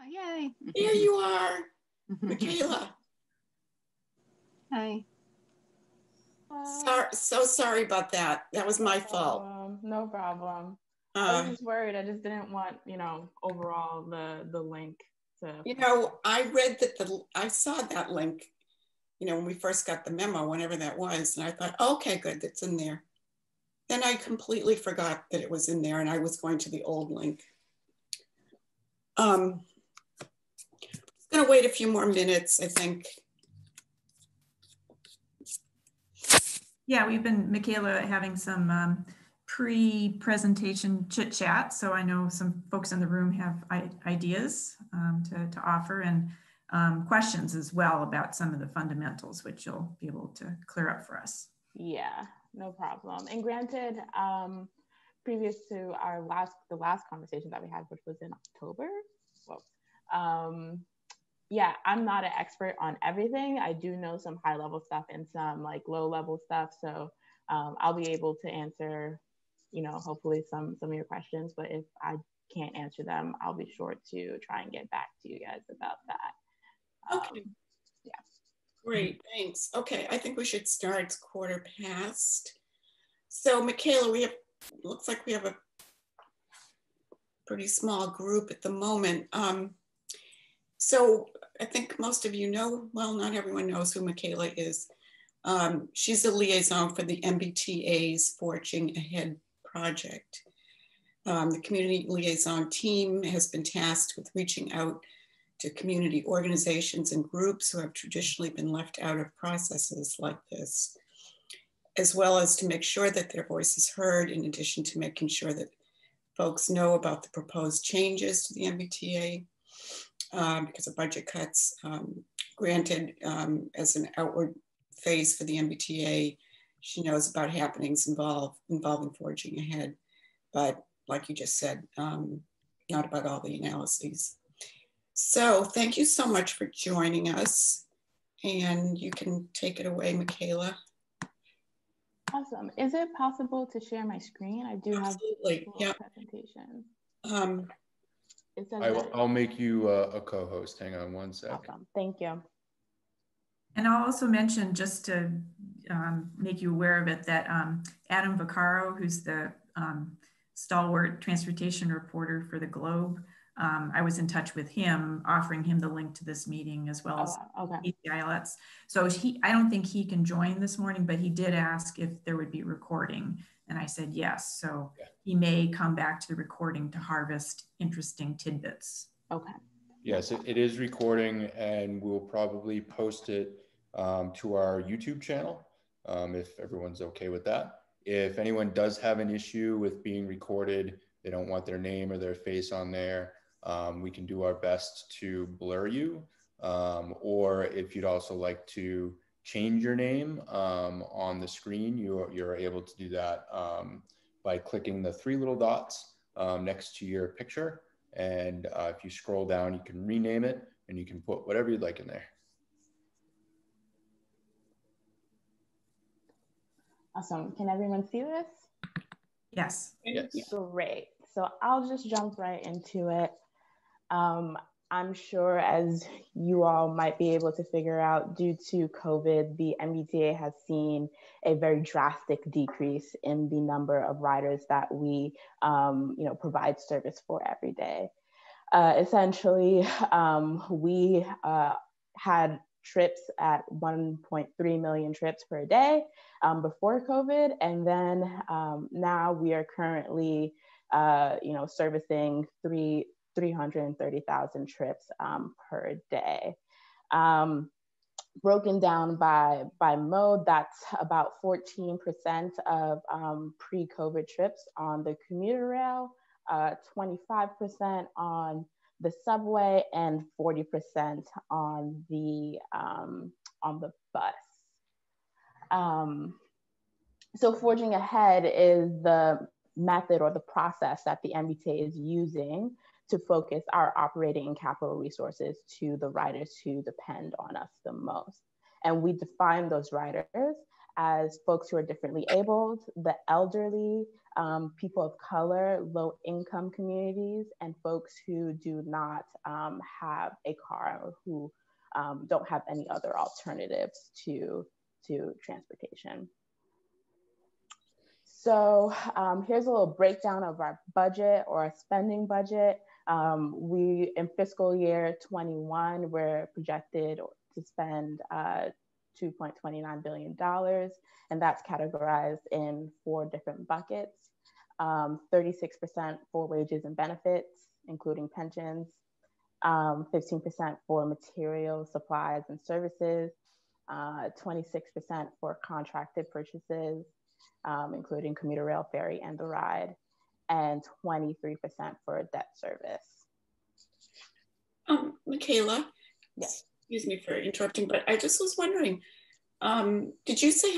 Yay. There you are, Michaela. Hi. So sorry about that. That was my fault. No problem. I was just worried. I just didn't want, overall the link to. I read that I saw that link, when we first got the memo, whenever that was, and I thought, okay, good, that's in there. Then I completely forgot that it was in there, and I was going to the old link. I'm going to wait a few more minutes, I think. Yeah, we've been, Michaela, having some pre-presentation chit chat. So I know some folks in the room have ideas to offer, and questions as well about some of the fundamentals, which you'll be able to clear up for us. Yeah, no problem. And granted, previous to the last conversation that we had, which was in October. Yeah, I'm not an expert on everything. I do know some high level stuff and some like low level stuff. So I'll be able to answer, hopefully some of your questions, but if I can't answer them, I'll be sure to try and get back to you guys about that. Okay. Yeah. Great, thanks. Okay, I think we should start. It's 1:15. So Michaela, looks like we have a pretty small group at the moment. So I think most of you know, well, not everyone knows who Michaela is. She's a liaison for the MBTA's Forging Ahead project. The community liaison team has been tasked with reaching out to community organizations and groups who have traditionally been left out of processes like this, as well as to make sure that their voice is heard, in addition to making sure that folks know about the proposed changes to the MBTA because of budget cuts. Granted, as an outward phase for the MBTA, she knows about happenings involving Forging Ahead, but like you just said, not about all the analyses. So thank you so much for joining us, and you can take it away, Michaela. Awesome. Is it possible to share my screen? I do Absolutely. have a presentation. I'll make you a co-host. Hang on one second. Awesome. Thank you. And I'll also mention, just to make you aware of it, that Adam Vaccaro, who's the stalwart transportation reporter for the Globe, I was in touch with him, offering him the link to this meeting as well as ECILets. So I don't think he can join this morning, but he did ask if there would be recording. And I said yes. So he may come back to the recording to harvest interesting tidbits. Okay. Yes, it is recording, and we'll probably post it to our YouTube channel if everyone's okay with that. If anyone does have an issue with being recorded, they don't want their name or their face on there, we can do our best to blur you. Or if you'd also like to change your name on the screen, you're able to do that by clicking the 3 little dots next to your picture. And if you scroll down, you can rename it and you can put whatever you'd like in there. Awesome. Can everyone see this? Yes. Yes. Great. So I'll just jump right into it. I'm sure, as you all might be able to figure out, due to COVID, the MBTA has seen a very drastic decrease in the number of riders that we provide service for every day. Essentially, we had trips at 1.3 million trips per day before COVID, and then now we are currently servicing 330,000 trips per day. Broken down by mode, that's about 14% of pre-COVID trips on the commuter rail, 25% on the subway, and 40% on the bus. So Forging Ahead is the method or the process that the MBTA is using to focus our operating and capital resources to the riders who depend on us the most. And we define those riders as folks who are differently abled, the elderly, people of color, low income communities, and folks who do not have a car or who don't have any other alternatives to transportation. So here's a little breakdown of our budget or our spending budget. We, in fiscal year 21, we're projected to spend $2.29 billion, and that's categorized in 4 different buckets. 36% for wages and benefits, including pensions, 15% for materials, supplies, and services, 26% for contracted purchases, including commuter rail, ferry, and the ride, and 23% for debt service. Michaela, yes. Excuse me for interrupting, but I just was wondering, did you say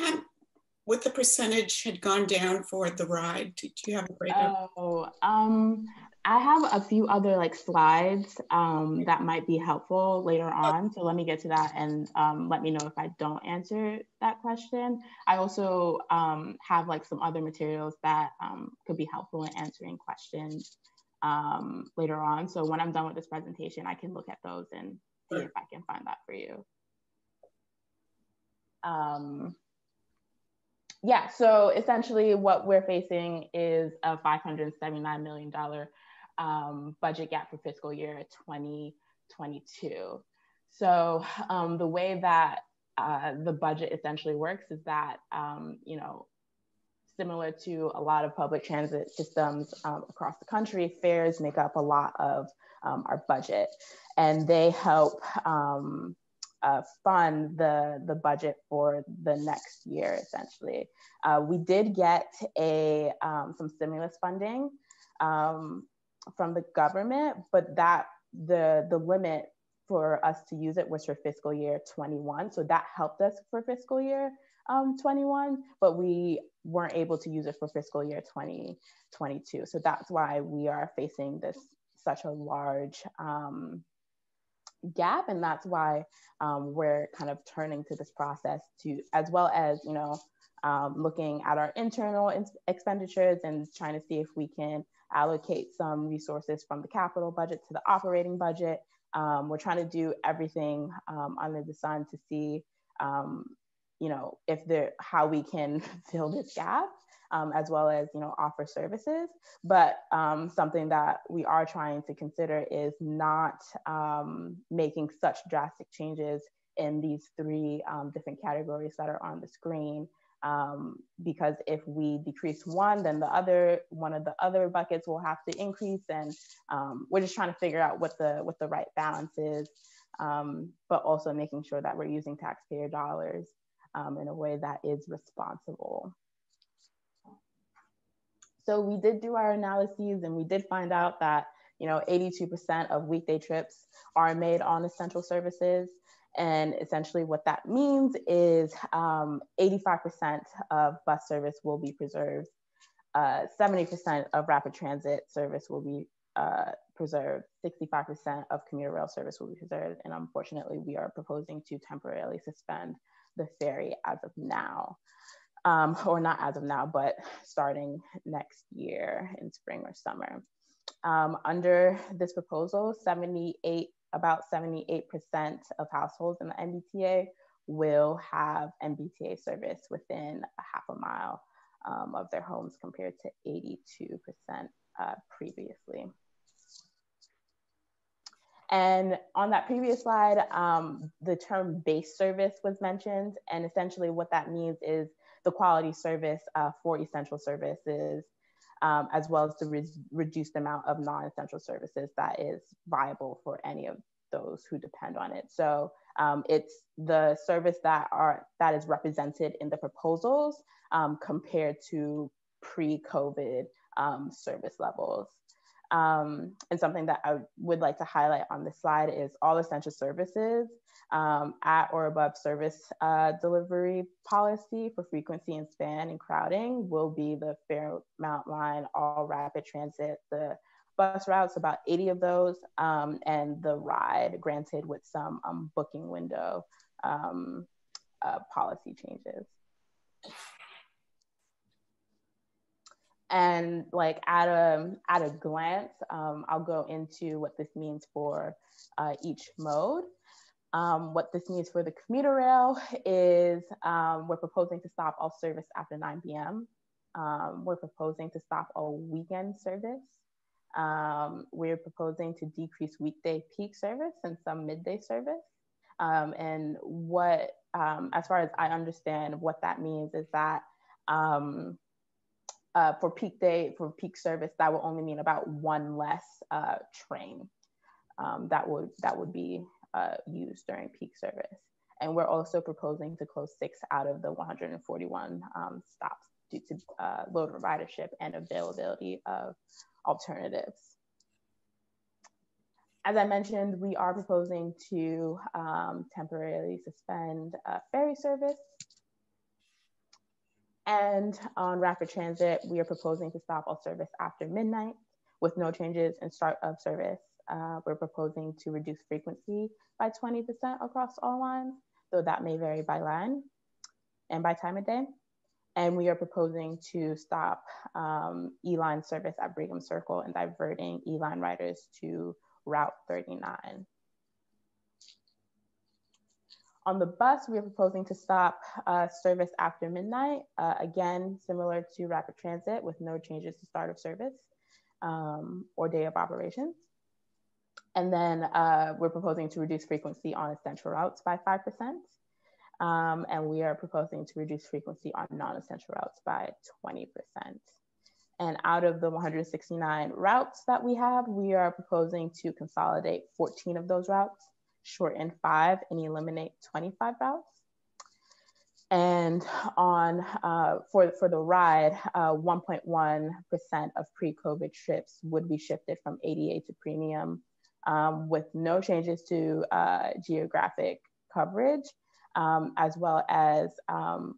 what the percentage had gone down for the ride? Do you have a breakup? Oh, I have a few other like slides that might be helpful later on. So let me get to that and let me know if I don't answer that question. I also have like some other materials that could be helpful in answering questions later on. So when I'm done with this presentation, I can look at those and see if I can find that for you. Yeah, so essentially what we're facing is a $579 million budget gap for fiscal year 2022. So the way that the budget essentially works is that, you know, similar to a lot of public transit systems across the country, fares make up a lot of our budget, and they help fund the budget for the next year, essentially. We did get some stimulus funding from the government, but that the limit for us to use it was for fiscal year 21. So that helped us for fiscal year 21, but we weren't able to use it for fiscal year 2022. So that's why we are facing such a large gap, and that's why we're kind of turning to this process to, as well as, you know, looking at our internal expenditures and trying to see if we can allocate some resources from the capital budget to the operating budget. We're trying to do everything under the sun to see, you know, how we can fill this gap, as well as, you know, offer services. But something that we are trying to consider is not making such drastic changes in these 3 different categories that are on the screen. Because if we decrease one, then one of the other buckets will have to increase, and we're just trying to figure out what the right balance is, but also making sure that we're using taxpayer dollars in a way that is responsible. So we did do our analyses, and we did find out that, you know, 82% of weekday trips are made on essential services. And essentially what that means is 85% of bus service will be preserved. 70% of rapid transit service will be preserved. 65% of commuter rail service will be preserved. And unfortunately, we are proposing to temporarily suspend the ferry as of now. Or not as of now, but starting next year in spring or summer. Under this proposal, about 78% of households in the MBTA will have MBTA service within a half a mile of their homes, compared to 82% previously. And on that previous slide, the term base service was mentioned. And essentially what that means is the quality service for essential services, as well as the reduced amount of non-essential services that is viable for any of those who depend on it. So it's the service that is represented in the proposals compared to pre-COVID service levels. And something that I would like to highlight on this slide is all essential services at or above service delivery policy for frequency and span and crowding will be the Fairmount Line, all rapid transit, the bus routes, about 80 of those, and the ride, granted with some booking window policy changes. And like at a glance, I'll go into what this means for each mode. What this means for the commuter rail is we're proposing to stop all service after 9 p.m. We're proposing to stop all weekend service. We're proposing to decrease weekday peak service and some midday service. And what, as far as I understand, what that means is that for peak service, that will only mean about one less train that would be used during peak service. And we're also proposing to close 6 out of the 141 stops due to load ridership and availability of alternatives. As I mentioned, we are proposing to temporarily suspend ferry service. And on rapid transit, we are proposing to stop all service after midnight with no changes in start of service. We're proposing to reduce frequency by 20% across all lines, though that may vary by line and by time of day. And we are proposing to stop E-line service at Brigham Circle and diverting E-line riders to Route 39. On the bus, we are proposing to stop service after midnight, again, similar to rapid transit with no changes to start of service or day of operations. And then we're proposing to reduce frequency on essential routes by 5%. And we are proposing to reduce frequency on non-essential routes by 20%. And out of the 169 routes that we have, we are proposing to consolidate 14 of those routes, shorten 5, and eliminate 25 routes. And on for the ride, 1.1% of pre-COVID trips would be shifted from ADA to premium, with no changes to geographic coverage, as well as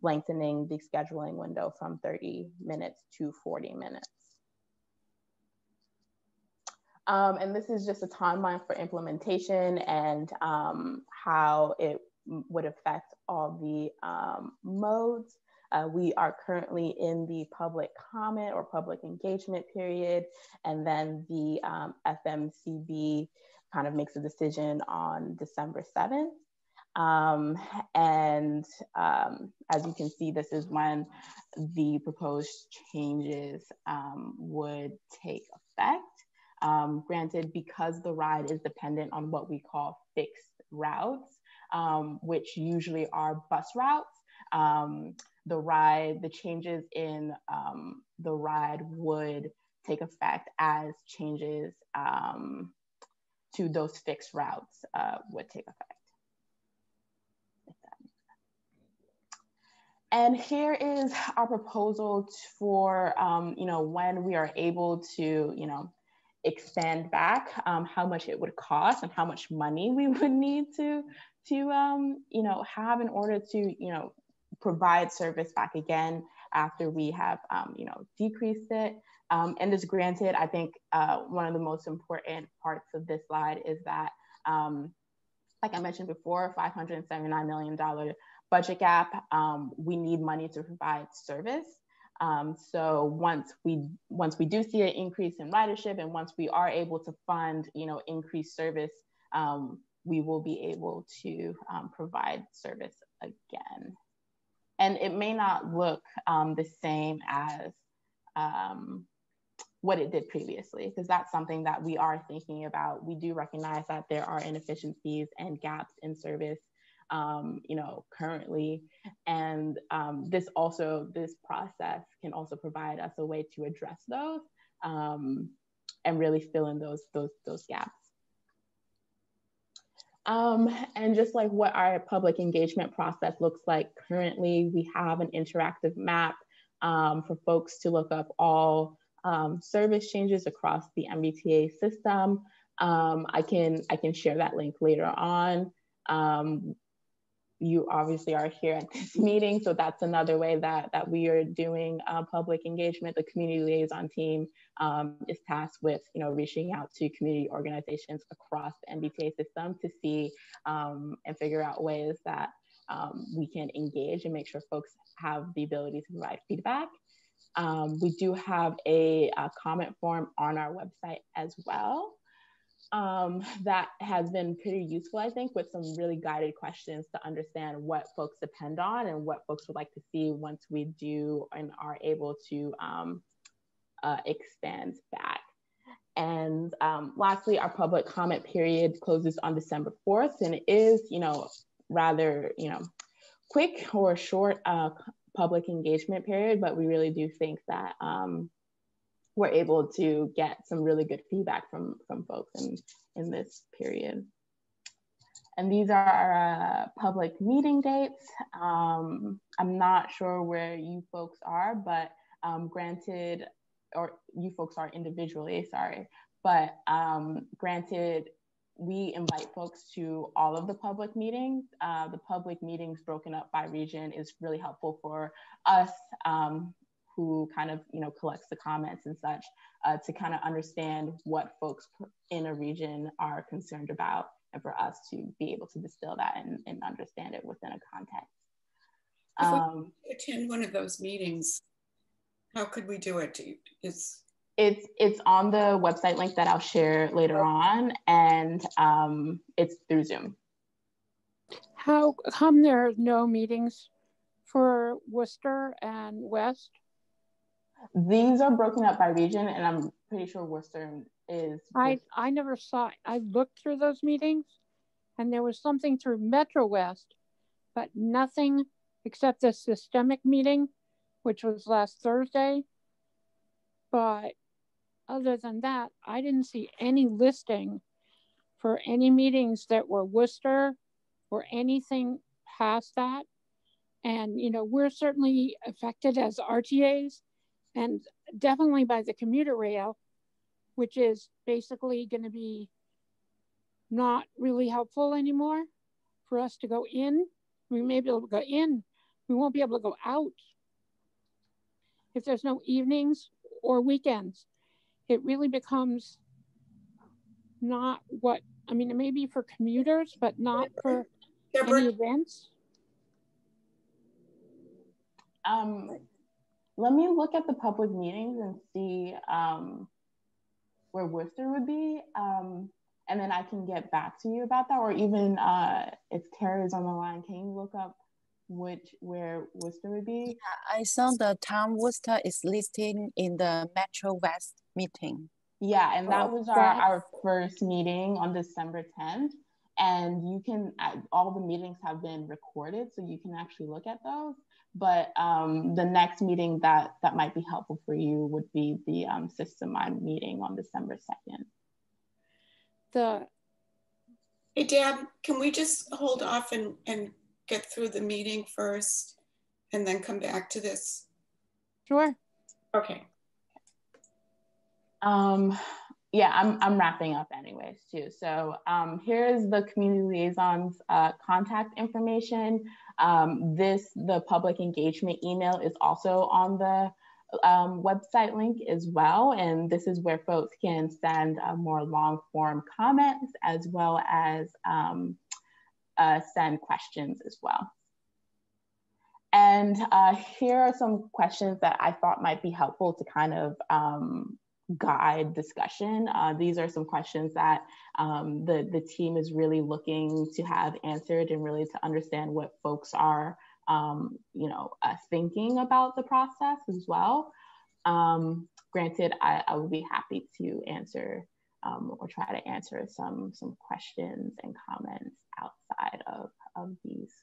lengthening the scheduling window from 30 minutes to 40 minutes. And this is just a timeline for implementation and how it would affect all the modes. We are currently in the public comment or public engagement period, and then the FMCB kind of makes a decision on December 7th. As you can see, this is when the proposed changes would take effect. Granted, because the ride is dependent on what we call fixed routes, which usually are bus routes, the changes in the ride would take effect as changes to those fixed routes would take effect. And here is our proposal for, when we are able to, expand back, how much it would cost and how much money we would need to have in order to, provide service back again after we have, decreased it. And this granted, I think one of the most important parts of this slide is that, like I mentioned before, $579 million budget gap, we need money to provide service. So once we do see an increase in ridership and once we are able to fund, increased service, we will be able to provide service again. And it may not look the same as what it did previously, because that's something that we are thinking about. We do recognize that there are inefficiencies and gaps in service currently. And this process can also provide us a way to address those and really fill in those gaps. And just like what our public engagement process looks like currently, we have an interactive map for folks to look up all service changes across the MBTA system. I can share that link later on. You obviously are here at this meeting, so that's another way that we are doing public engagement. The community liaison team is tasked with reaching out to community organizations across the MBTA system to see and figure out ways that we can engage and make sure folks have the ability to provide feedback. We do have a comment form on our website as well. That has been pretty useful, I think, with some really guided questions to understand what folks depend on and what folks would like to see once we do and are able to expand back. And lastly, our public comment period closes on December 4th, and it is, rather, quick or short public engagement period, but we really do think that we're able to get some really good feedback from folks in this period. And these are our public meeting dates. I'm not sure where you folks are, but granted, or you folks are individually, sorry, but granted, we invite folks to all of the public meetings. The public meetings broken up by region is really helpful for us who kind of, collects the comments and such, to kind of understand what folks in a region are concerned about, and for us to be able to distill that and understand it within a context. If we attend one of those meetings, how could we do it? It's on the website link that I'll share later on, and it's through Zoom. How come there are no meetings for Worcester and West? These are broken up by region, and I'm pretty sure Worcester is. I never saw it. I looked through those meetings, and there was something through Metro West, but nothing except the systemic meeting, which was last Thursday. But other than that, I didn't see any listing for any meetings that were Worcester or anything past that. And, we're certainly affected as RTAs, and definitely by the commuter rail, which is basically going to be not really helpful anymore for us to go in. We may be able to go in, we won't be able to go out if there's no evenings or weekends. It really becomes not what, it may be for commuters, but not for any events. Let me look at the public meetings and see where Worcester would be, and then I can get back to you about that. Or even if Tara is on the line, can you look up where Worcester would be? Yeah, I saw the town Worcester is listed in the Metro West meeting. Yeah, and that was our first meeting on December 10th. And you can, all the meetings have been recorded, so you can actually look at those. But the next meeting that might be helpful for you would be the system-wide meeting on December 2nd. Hey, Deb, can we just hold off and get through the meeting first and then come back to this? Sure. Okay. Yeah, I'm wrapping up anyways too. So here's the community liaisons contact information. The public engagement email is also on the website link as well. And this is where folks can send more long form comments as well as send questions as well. And here are some questions that I thought might be helpful to kind of guide discussion. These are some questions that the team is really looking to have answered and really to understand what folks are thinking about the process as well. Granted, I would be happy to answer or try to answer some questions and comments outside of these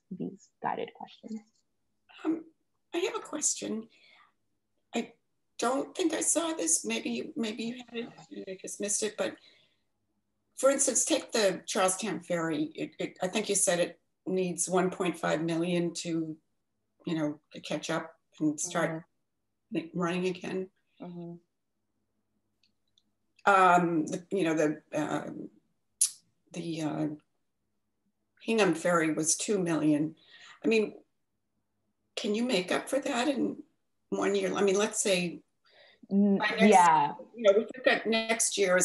guided questions. I have a question. I don't think I saw this. Maybe you had it. I just missed it. But for instance, take the Charlestown ferry. I think you said it needs 1.5 million to, to catch up and start running again. Mm-hmm. The Hingham ferry was 2 million. I mean, can you make up for that in 1 year? I mean, let's say, yeah. If we've got next year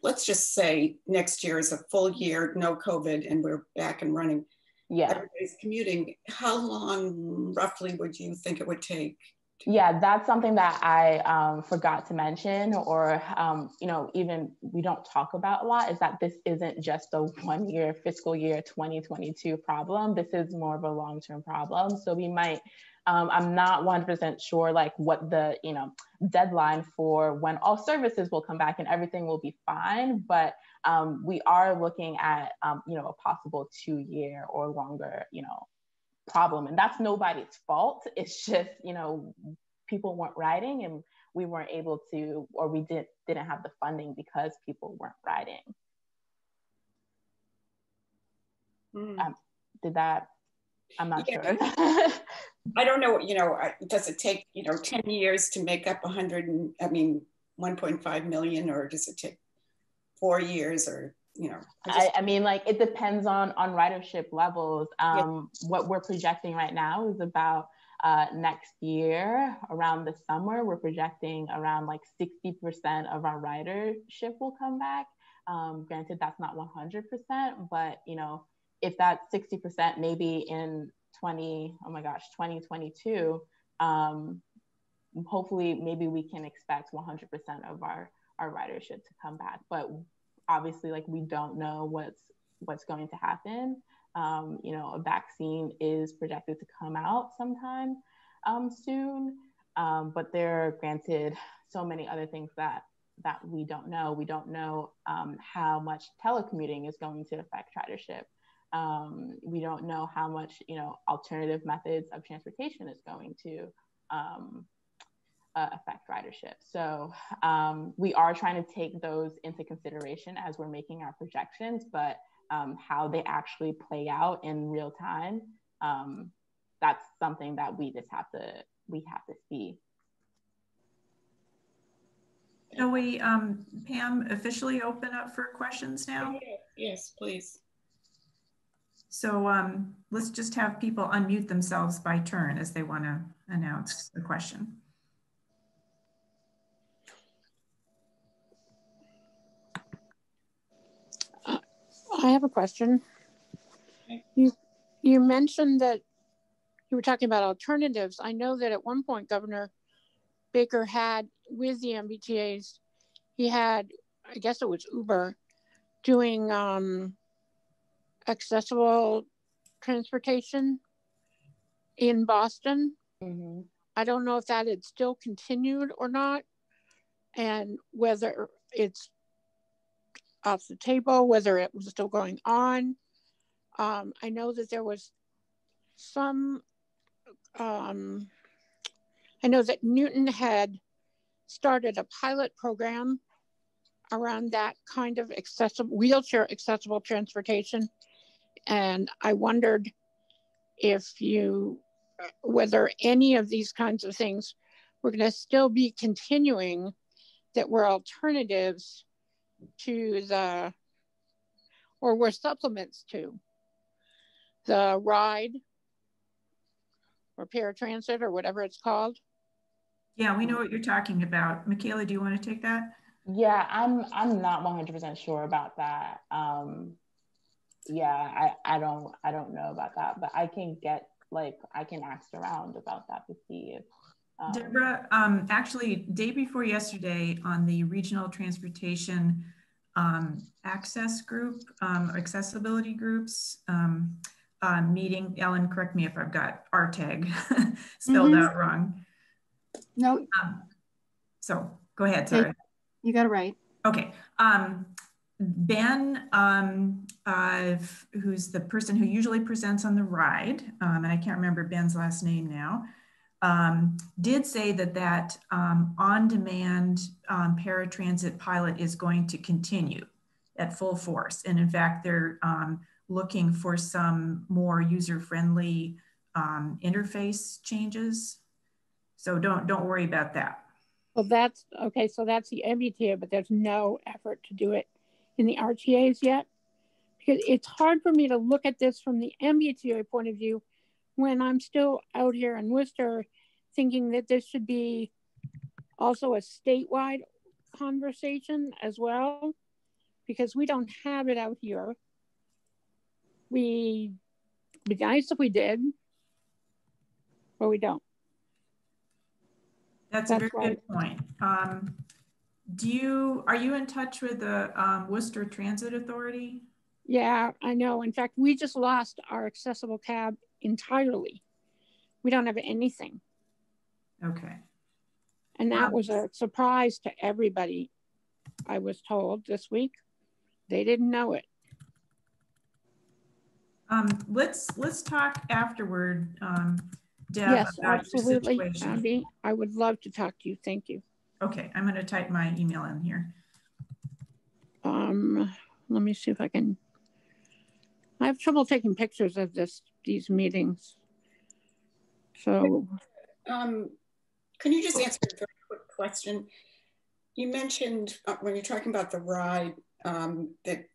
let's just say next year is a full year, no COVID, and we're back and running. Yeah. Everybody's commuting. How long roughly would you think it would take Yeah, that's something that I forgot to mention, or even we don't talk about a lot, is that this isn't just a 1 year fiscal year 2022 problem. This is more of a long-term problem. So we might, I'm not 100% sure like what the deadline for when all services will come back and everything will be fine, but we are looking at a possible 2-year or longer problem, and that's nobody's fault. It's just people weren't writing, and we weren't able to, or we didn't have the funding because people weren't writing. Did that? I'm not sure. I don't know. Does it take 10 years to make up 1.5 million, or does it take 4 years, or I mean, like, it depends on ridership levels. What we're projecting right now is about next year, around the summer, we're projecting around like 60% of our ridership will come back. Granted, that's not 100%, but if that's 60%, maybe in 2022, hopefully maybe we can expect 100% of our ridership to come back. But obviously, like, we don't know what's going to happen. A vaccine is projected to come out sometime soon, but there are, granted, so many other things that we don't know. We don't know how much telecommuting is going to affect ridership. We don't know how much alternative methods of transportation is going to affect ridership. So we are trying to take those into consideration as we're making our projections, but how they actually play out in real time, that's something that we have to see. Shall we, Pam, officially open up for questions now? Yes, please. So let's just have people unmute themselves by turn as they want to announce the question. I have a question. You mentioned that you were talking about alternatives. I know that at one point Governor Baker had, with the MBTAs, he had, I guess it was Uber, doing accessible transportation in Boston. Mm-hmm. I don't know if that had still continued or not, and whether it's off the table, whether it was still going on. I know that there was some, I know that Newton had started a pilot program around that kind of wheelchair accessible transportation. And I wondered whether any of these kinds of things were going to still be continuing, that were alternatives to or were supplements to the ride or paratransit or whatever it's called. Yeah, we know what you're talking about. Michaela, do you want to take that? Yeah, I'm not 100% sure about that. Yeah, I don't know about that, but I can ask around about that to see if Deborah, actually, day before yesterday on the Regional Transportation Access Group, Accessibility Groups meeting, Ellen, correct me if I've got RTAG spelled out wrong. No. So go ahead, sorry. You got it right. Okay. Ben, who's the person who usually presents on the ride, and I can't remember Ben's last name now, did say that on-demand paratransit pilot is going to continue at full force. And in fact, they're looking for some more user-friendly interface changes. So don't worry about that. Well, that's okay. So that's the MBTA, but there's no effort to do it in the RTAs yet, because it's hard for me to look at this from the MBTA point of view when I'm still out here in Worcester thinking that this should be also a statewide conversation as well, because we don't have it out here. It'd be nice if we did, but we don't. That's a very right. good point. Are you in touch with the Worcester Transit Authority? Yeah, I know. In fact, we just lost our accessible cab entirely. We don't have anything. Okay. And that was a surprise to everybody, I was told this week. They didn't know it. Let's talk afterward, Deb, yes, about absolutely, your situation. Abby. I would love to talk to you. Thank you. Okay, I'm going to type my email in here. Let me see if I can. I have trouble taking pictures of these meetings. So, can you just answer a very quick question? You mentioned when you're talking about the ride that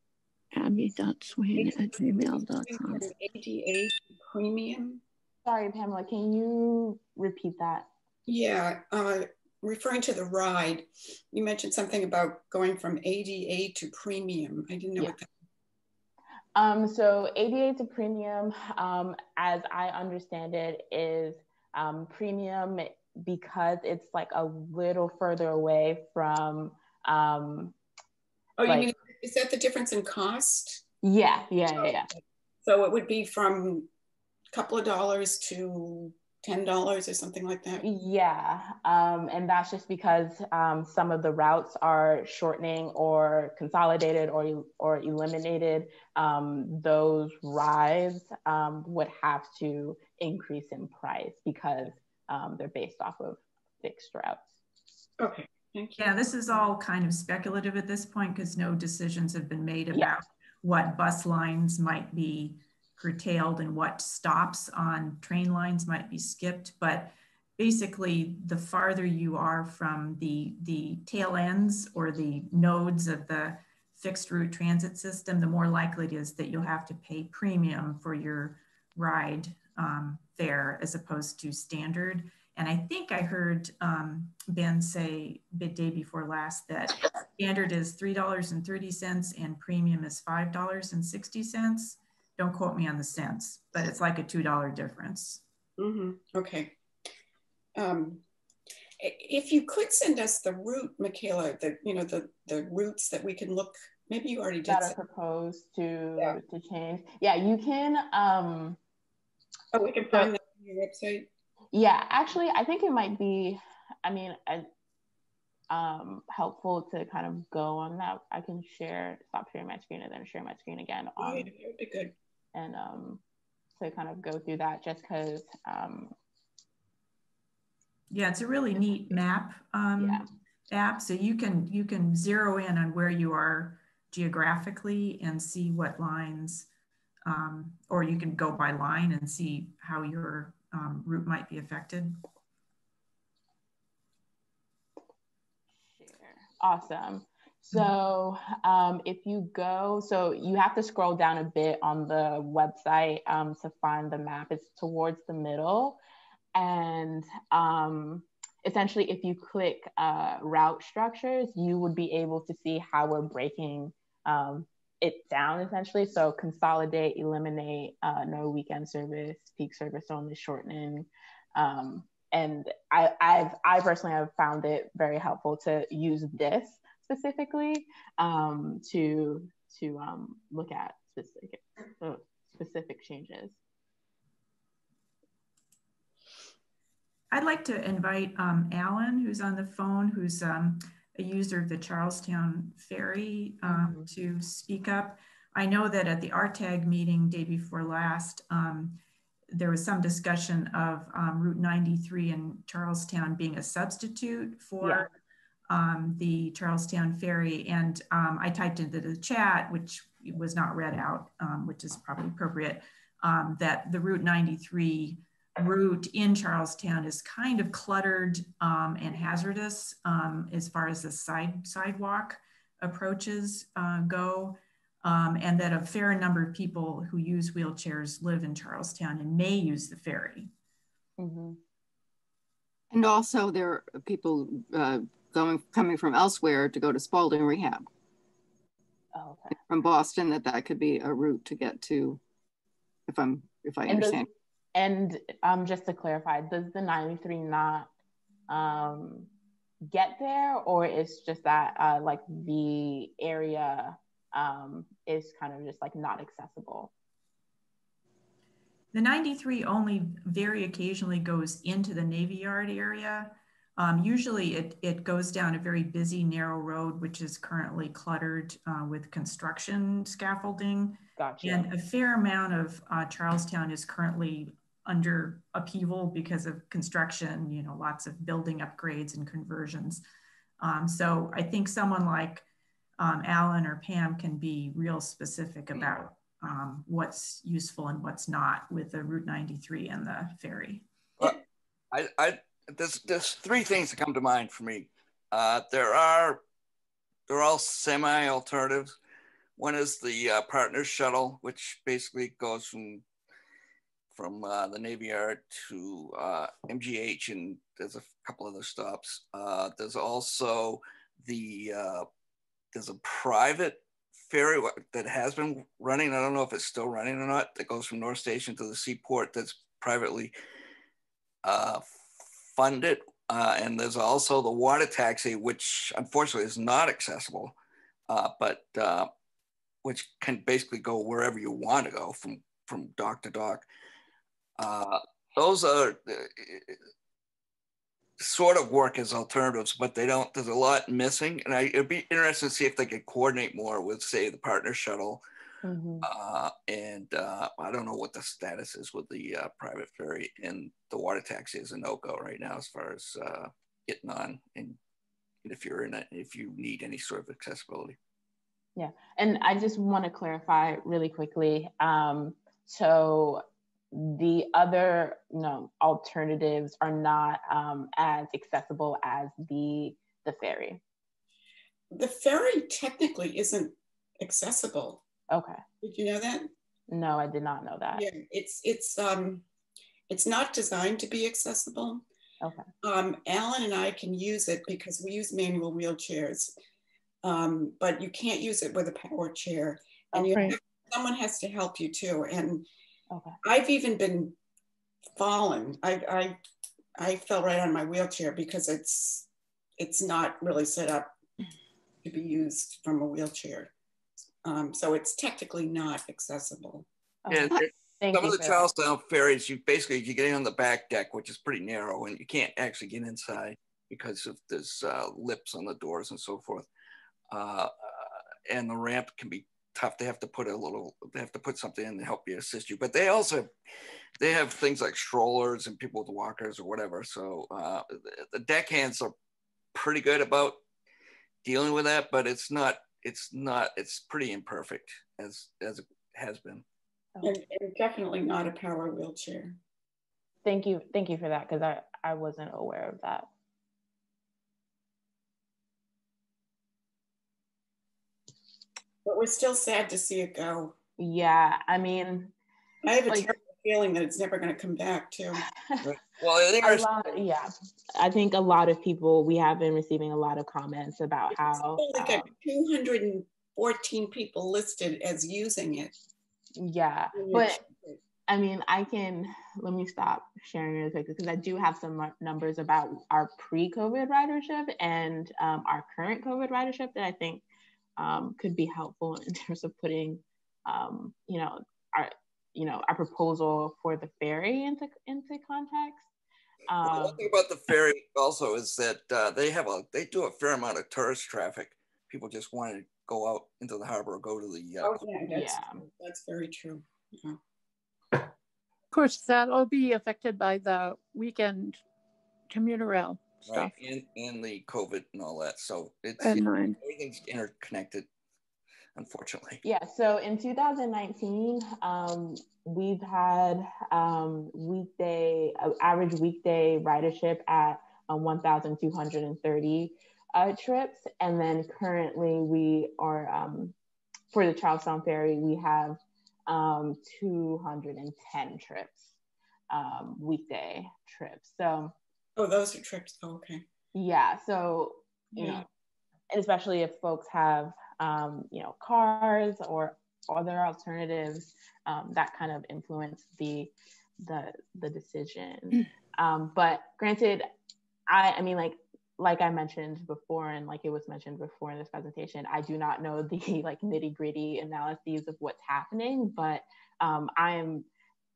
abby.swain@gmail.com. ADA premium. Sorry, Pamela, can you repeat that? Yeah, referring to the ride, you mentioned something about going from ADA to premium. I didn't know what that was. So ADA to premium, as I understand it, is premium because it's like a little further away from. Oh, you mean, is that the difference in cost? Yeah. So it would be from a couple of dollars to $10 or something like that? Yeah, and that's just because some of the routes are shortening or consolidated or eliminated. Those rides would have to increase in price because they're based off of fixed routes. Okay, thank you. Yeah, this is all kind of speculative at this point because no decisions have been made about what bus lines might be curtailed and what stops on train lines might be skipped. But basically, the farther you are from the tail ends or the nodes of the fixed route transit system, the more likely it is that you'll have to pay premium for your ride fare as opposed to standard. And I think I heard Ben say the day before last that standard is $3.30 and premium is $5.60. Don't quote me on the cents, but it's like a $2 difference. Mm-hmm. Okay. If you could send us the route, Michaela, the routes that we can look. Maybe you already did. That are proposed to change. Yeah, you can. Oh, we can find that on your website. Yeah, actually, I think it might be. I mean, helpful to kind of go on that. I can stop sharing my screen and then share my screen again. Oh, yeah, that would be good. And to kind of go through that just because. Yeah, it's a really neat map app. So you can zero in on where you are geographically and see what lines, or you can go by line and see how your route might be affected. Awesome. So if you go, so you have to scroll down a bit on the website to find the map. It's towards the middle. And essentially, if you click route structures, you would be able to see how we're breaking it down, essentially. So consolidate, eliminate, no weekend service, peak service only, shortening. And I personally have found it very helpful to use this specifically to look at specific changes. I'd like to invite Alan, who's on the phone, who's a user of the Charlestown Ferry, to speak up. I know that at the RTAG meeting day before last, there was some discussion of Route 93 in Charlestown being a substitute for the Charlestown Ferry. And I typed into the chat, which was not read out, which is probably appropriate, that the Route 93 route in Charlestown is kind of cluttered and hazardous as far as the sidewalk approaches go, and that a fair number of people who use wheelchairs live in Charlestown and may use the ferry. Mm-hmm. And also there are people coming from elsewhere to go to Spalding Rehab. Oh, okay. From Boston, that could be a route to get to, if I understand. And just to clarify, does the 93 not get there, or it's just that like the area is kind of just like not accessible? The 93 only very occasionally goes into the Navy Yard area. Usually it goes down a very busy, narrow road, which is currently cluttered with construction scaffolding. Gotcha. And a fair amount of Charlestown is currently under upheaval because of construction, you know, lots of building upgrades and conversions. So I think someone like Alan or Pam can be real specific about what's useful and what's not with the Route 93 and the ferry. Well, there's three things that come to mind for me. They're all semi-alternatives. One is the Partners Shuttle, which basically goes from the Navy Yard to MGH, and there's a couple other stops. There's also there's a private ferry that has been running. I don't know if it's still running or not, that goes from North Station to the seaport, that's privately funded. And there's also the water taxi, which unfortunately is not accessible, but which can basically go wherever you want to go from dock to dock. Those are sort of work as alternatives, but they don't, there's a lot missing. And it'd be interesting to see if they could coordinate more with, say, the Partner Shuttle. Mm-hmm. I don't know what the status is with the private ferry, and the water taxi is a no-go right now as far as getting on, and if you need any sort of accessibility. Yeah, and I just want to clarify really quickly. So the other alternatives are not as accessible as the ferry. The ferry technically isn't accessible. Okay. Did you know that? No, I did not know that. Yeah, it's not designed to be accessible. Okay. Alan and I can use it because we use manual wheelchairs, but you can't use it with a power chair, and someone has to help you too. And okay. I've even been fallen. I fell right on my wheelchair because it's not really set up to be used from a wheelchair. So it's technically not accessible. Yeah, some of the Charlestown ferries, you get in on the back deck, which is pretty narrow, and you can't actually get inside because of there's lips on the doors and so forth. And the ramp can be tough. They have to put something in to help you, assist you. But they have things like strollers and people with walkers or whatever. So the deckhands are pretty good about dealing with that, but it's pretty imperfect as it has been. And definitely not a power wheelchair. Thank you for that, because I wasn't aware of that. But we're still sad to see it go. Yeah, I mean, I have a terrible feeling that it's never going to come back too. Well, I think a lot of people, we have been receiving a lot of comments about how we got 214 people listed as using it. Yeah, but I mean, let me stop sharing really quickly, because I do have some numbers about our pre-COVID ridership and our current COVID ridership that I think could be helpful in terms of putting, our proposal for the ferry into context. Well, one thing about the ferry also is that they do a fair amount of tourist traffic. People just want to go out into the harbor or go to the that's very true. Yeah. Of course, that'll be affected by the weekend commuter rail stuff. Right, and the COVID and all that. So everything's interconnected, unfortunately. Yeah, so in 2019, we've had average weekday ridership at 1,230 trips, and then currently we are for the Charlestown ferry we have 210 trips, weekday trips. So those are trips. Oh, okay. Yeah, so you know, especially if folks have cars or other alternatives, that kind of influence the decision. But granted, I mean, like I mentioned before, and like it was mentioned before in this presentation, I do not know the like nitty gritty analyses of what's happening, but I am,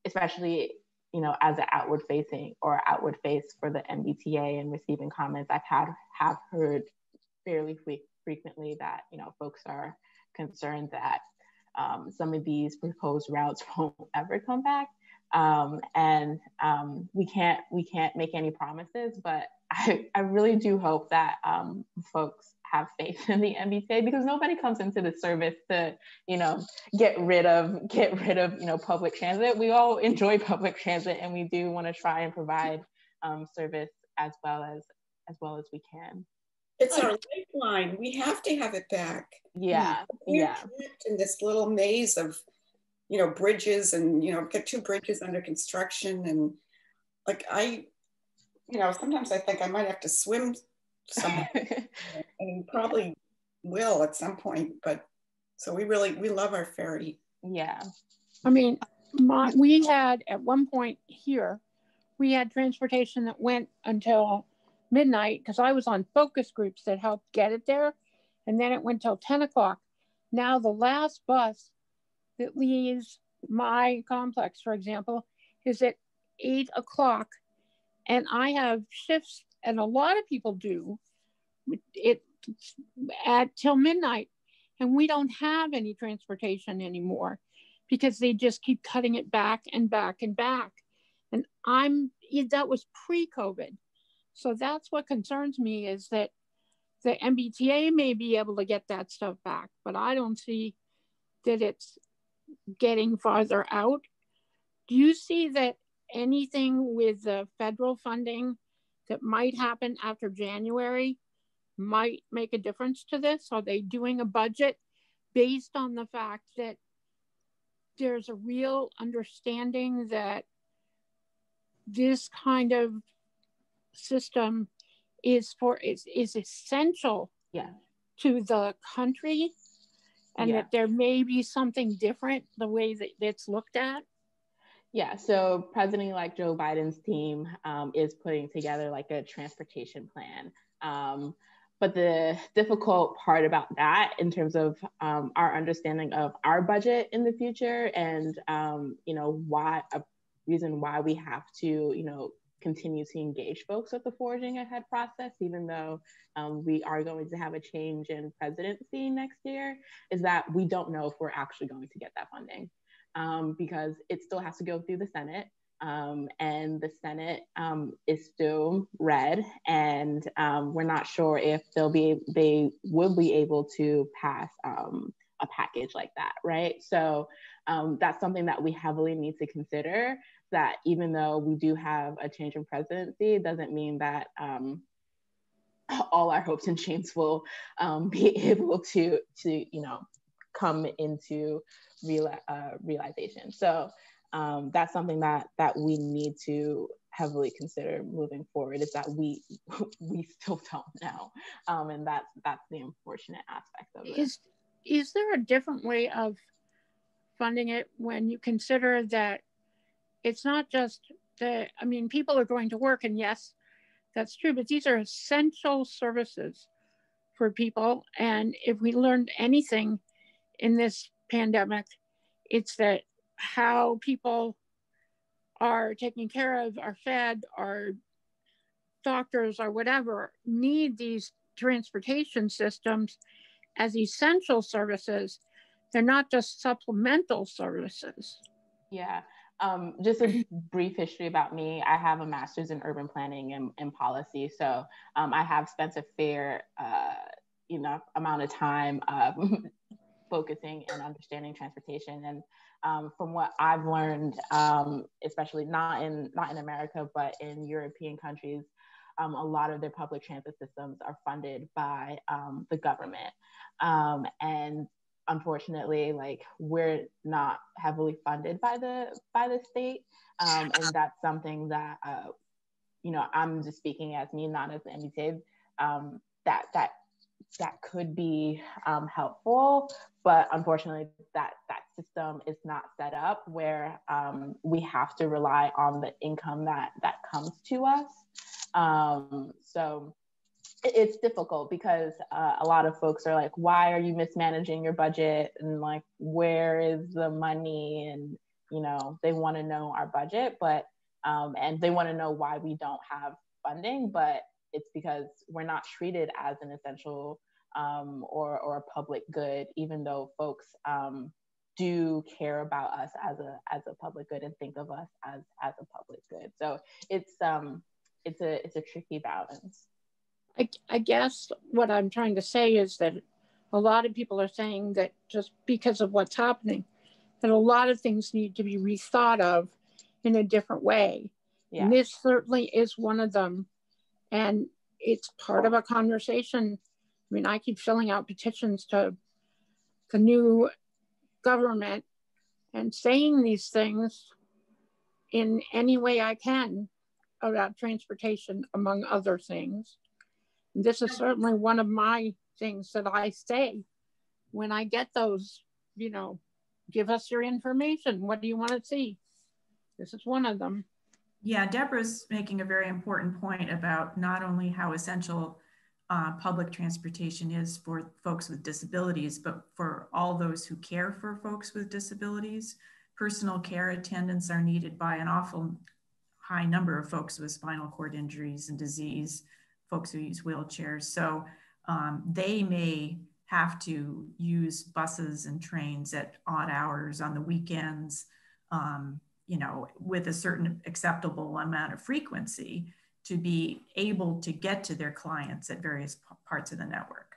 especially, you know, as an outward face for the MBTA and receiving comments, have heard fairly frequently that, you know, folks are concerned that some of these proposed routes won't ever come back. And we can't make any promises, but I really do hope that folks have faith in the MBTA, because nobody comes into the service to, you know, get rid of, you know, public transit. We all enjoy public transit, and we do want to try and provide service as well as we can. It's our lifeline. We have to have it back. Yeah, We're trapped in this little maze of, you know, bridges, and, you know, got 2 bridges under construction, and like you know, sometimes I think I might have to swim somewhere, and probably will at some point. But so we love our ferry. Yeah. I mean, we had at one point here, we had transportation that went until midnight, because I was on focus groups that helped get it there, and then it went till 10 o'clock. Now the last bus that leaves my complex, for example, is at 8 o'clock, and I have shifts, and a lot of people do it till midnight, and we don't have any transportation anymore because they just keep cutting it back and back and back. And that was pre-COVID. So that's what concerns me, is that the MBTA may be able to get that stuff back, but I don't see that it's getting farther out. Do you see that anything with the federal funding that might happen after January might make a difference to this? Are they doing a budget based on the fact that there's a real understanding that this kind of system is essential to the country, and that there may be something different the way that it's looked at? Yeah, so President-elect Joe Biden's team is putting together like a transportation plan. But the difficult part about that, in terms of our understanding of our budget in the future, and you know, reason why we have to, you know, continue to engage folks with the forging ahead process, even though we are going to have a change in presidency next year, is that we don't know if we're actually going to get that funding. Because it still has to go through the Senate, and the Senate is still red, and we're not sure if they will be able to pass a package like that, right? So that's something that we heavily need to consider, that even though we do have a change in presidency, it doesn't mean that all our hopes and dreams will be able to you know, come into realization. So that's something that we need to heavily consider moving forward, is that we still don't know, and that's the unfortunate aspect of it. Is there a different way of funding it when you consider that it's not just I mean, people are going to work, and yes, that's true, but these are essential services for people. And if we learned anything in this pandemic, it's that how people are taken care of, are fed, are doctors or whatever, need these transportation systems as essential services. They're not just supplemental services. Yeah. Just a brief history about me. I have a master's in urban planning and policy. So I have spent a fair amount of time focusing and understanding transportation. And from what I've learned, especially not in America, but in European countries, a lot of their public transit systems are funded by the government. And unfortunately, like, we're not heavily funded by the state. And that's something that, I'm just speaking as me, not as the MBTA, that could be helpful, but unfortunately that system is not set up where we have to rely on the income that comes to us. So it's difficult because a lot of folks are like, why are you mismanaging your budget? And like, where is the money? And, you know, they want to know our budget, but, and they want to know why we don't have funding, but it's because we're not treated as an essential or a public good, even though folks do care about us as a public good and think of us as a public good. So it's a tricky balance. I guess what I'm trying to say is that a lot of people are saying that just because of what's happening, that a lot of things need to be rethought of in a different way. Yeah. And this certainly is one of them. And it's part of a conversation. I mean, I keep filling out petitions to the new government and saying these things in any way I can about transportation, among other things. This is certainly one of my things that I say when I get those, you know, give us your information. What do you want to see? This is one of them. Yeah, Deborah's making a very important point about not only how essential public transportation is for folks with disabilities, but for all those who care for folks with disabilities. Personal care attendants are needed by an awful high number of folks with spinal cord injuries and disease, folks who use wheelchairs. So they may have to use buses and trains at odd hours on the weekends, you know, with a certain acceptable amount of frequency to be able to get to their clients at various parts of the network.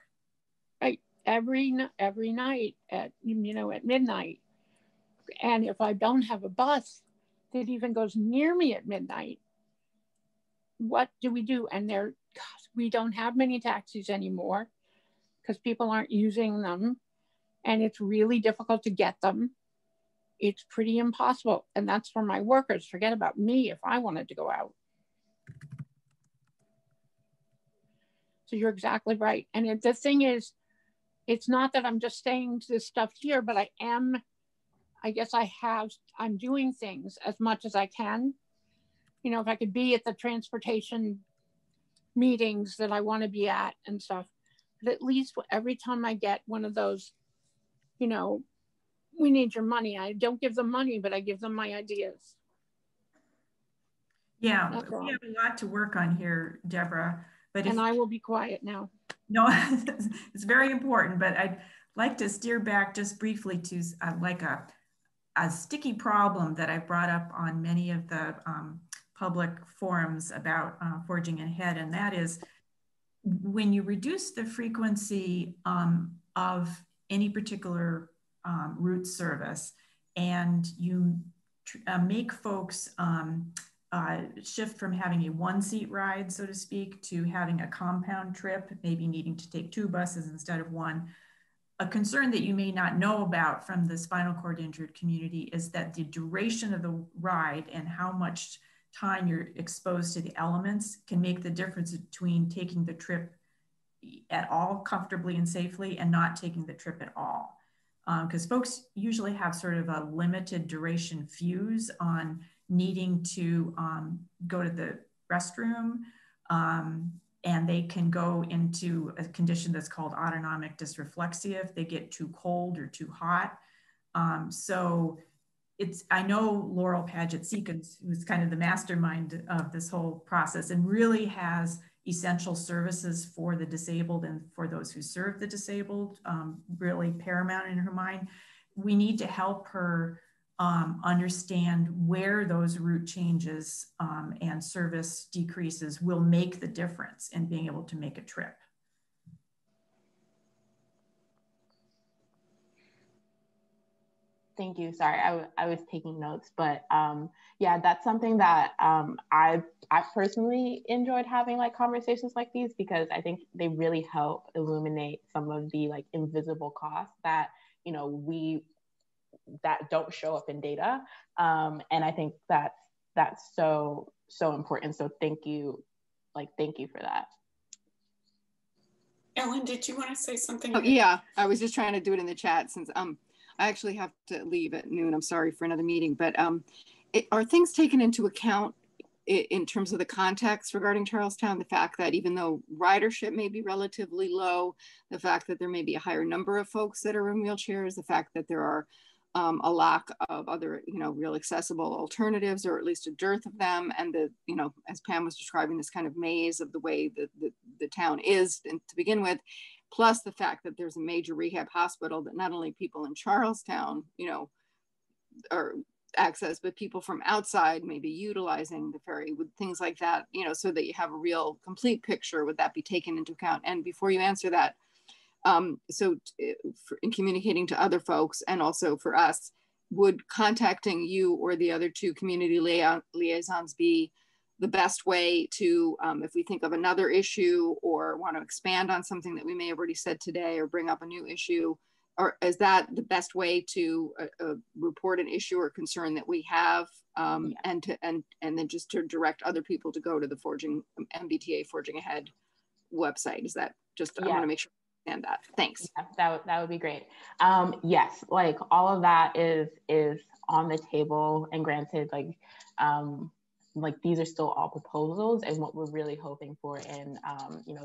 Right, every night at, you know, at midnight. And if I don't have a bus that even goes near me at midnight, what do we do? And we don't have many taxis anymore because people aren't using them, and it's really difficult to get them. It's pretty impossible. And that's for my workers. Forget about me if I wanted to go out. So you're exactly right. And the thing is, it's not that I'm just saying this stuff here, but I'm doing things as much as I can. You know, if I could be at the transportation meetings that I want to be at and stuff, but at least every time I get one of those, you know, we need your money, I don't give them money, but I give them my ideas. Yeah, we have a lot to work on here, Deborah. And I will be quiet now. No, it's very important, but I'd like to steer back just briefly to like a sticky problem that I brought up on many of the public forums about forging ahead, and that is when you reduce the frequency of any particular route service and you make folks shift from having a one-seat ride, so to speak, to having a compound trip, maybe needing to take 2 buses instead of 1. A concern that you may not know about from the spinal cord injured community is that the duration of the ride and how much time you're exposed to the elements can make the difference between taking the trip at all comfortably and safely and not taking the trip at all. Because folks usually have sort of a limited duration fuse on needing to go to the restroom, and they can go into a condition that's called autonomic dysreflexia if they get too cold or too hot. So I know Laurel Paget-Seekins, who's kind of the mastermind of this whole process and really has essential services for the disabled and for those who serve the disabled, really paramount in her mind. We need to help her understand where those route changes and service decreases will make the difference in being able to make a trip. Thank you. Sorry, I was taking notes, but yeah, that's something that I personally enjoyed having like conversations like these, because I think they really help illuminate some of the like invisible costs that, you know, that don't show up in data. And I think that's so important. So thank you for that. Ellen, did you want to say something? Oh, yeah, I was just trying to do it in the chat since I actually have to leave at noon. I'm sorry for another meeting, but are things taken into account in terms of the context regarding Charlestown, the fact that even though ridership may be relatively low, the fact that there may be a higher number of folks that are in wheelchairs, the fact that there are a lack of other, real accessible alternatives, or at least a dearth of them. And as Pam was describing, this kind of maze of the way that the town is to begin with, plus the fact that there's a major rehab hospital that not only people in Charlestown, are access, but people from outside may be utilizing the ferry, with things like that, so that you have a real complete picture. Would that be taken into account? And before you answer that, in communicating to other folks and also for us, would contacting you or the other two community liaisons be the best way to, if we think of another issue or want to expand on something that we may have already said today or bring up a new issue, or is that the best way to report an issue or concern that we have, and then just to direct other people to go to the MBTA Forging Ahead website? Is that just, I want to make sure I understand that. Thanks. Yeah, that would be great. Yes, like all of that is on the table, and granted, like these are still all proposals, and what we're really hoping for in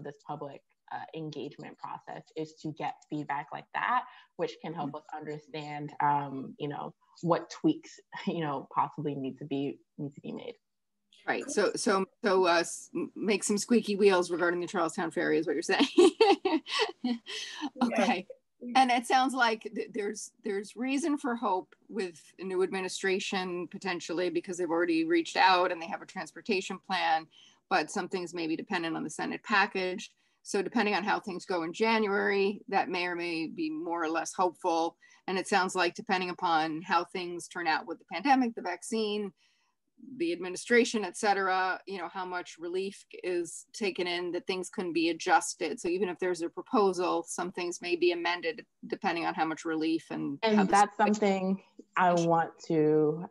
this public engagement process is to get feedback like that, which can help us understand what tweaks possibly need to be made. Right. So make some squeaky wheels regarding the Charlestown Ferry is what you're saying. Okay. And it sounds like there's reason for hope with a new administration, potentially, because they've already reached out and they have a transportation plan, but some things may be dependent on the Senate package. So depending on how things go in January, that may or may be more or less hopeful. And it sounds like depending upon how things turn out with the pandemic, the vaccine, the administration, et cetera, how much relief is taken in, that things can be adjusted. So even if there's a proposal, some things may be amended depending on how much relief and that's something I want to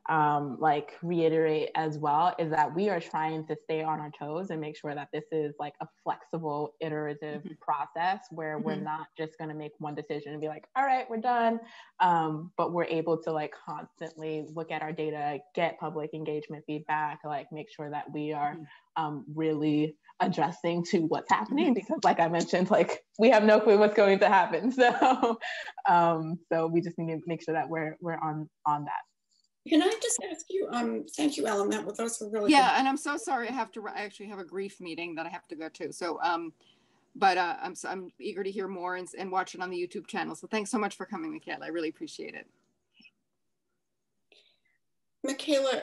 reiterate as well, is that we are trying to stay on our toes and make sure that this is like a flexible, iterative process where we're not just going to make one decision and be like, all right, we're done. But we're able to constantly look at our data, get public engagement feedback, make sure that we are really adjusting to what's happening, because like I mentioned, we have no clue what's going to happen. So so we just need to make sure that we're on that. Can I just ask you, thank you, Ellen, those were really good. And I'm so sorry, I actually have a grief meeting that I have to go to. So but I'm eager to hear more and watch it on the YouTube channel. So thanks so much for coming, Michaela. I really appreciate it. Michaela,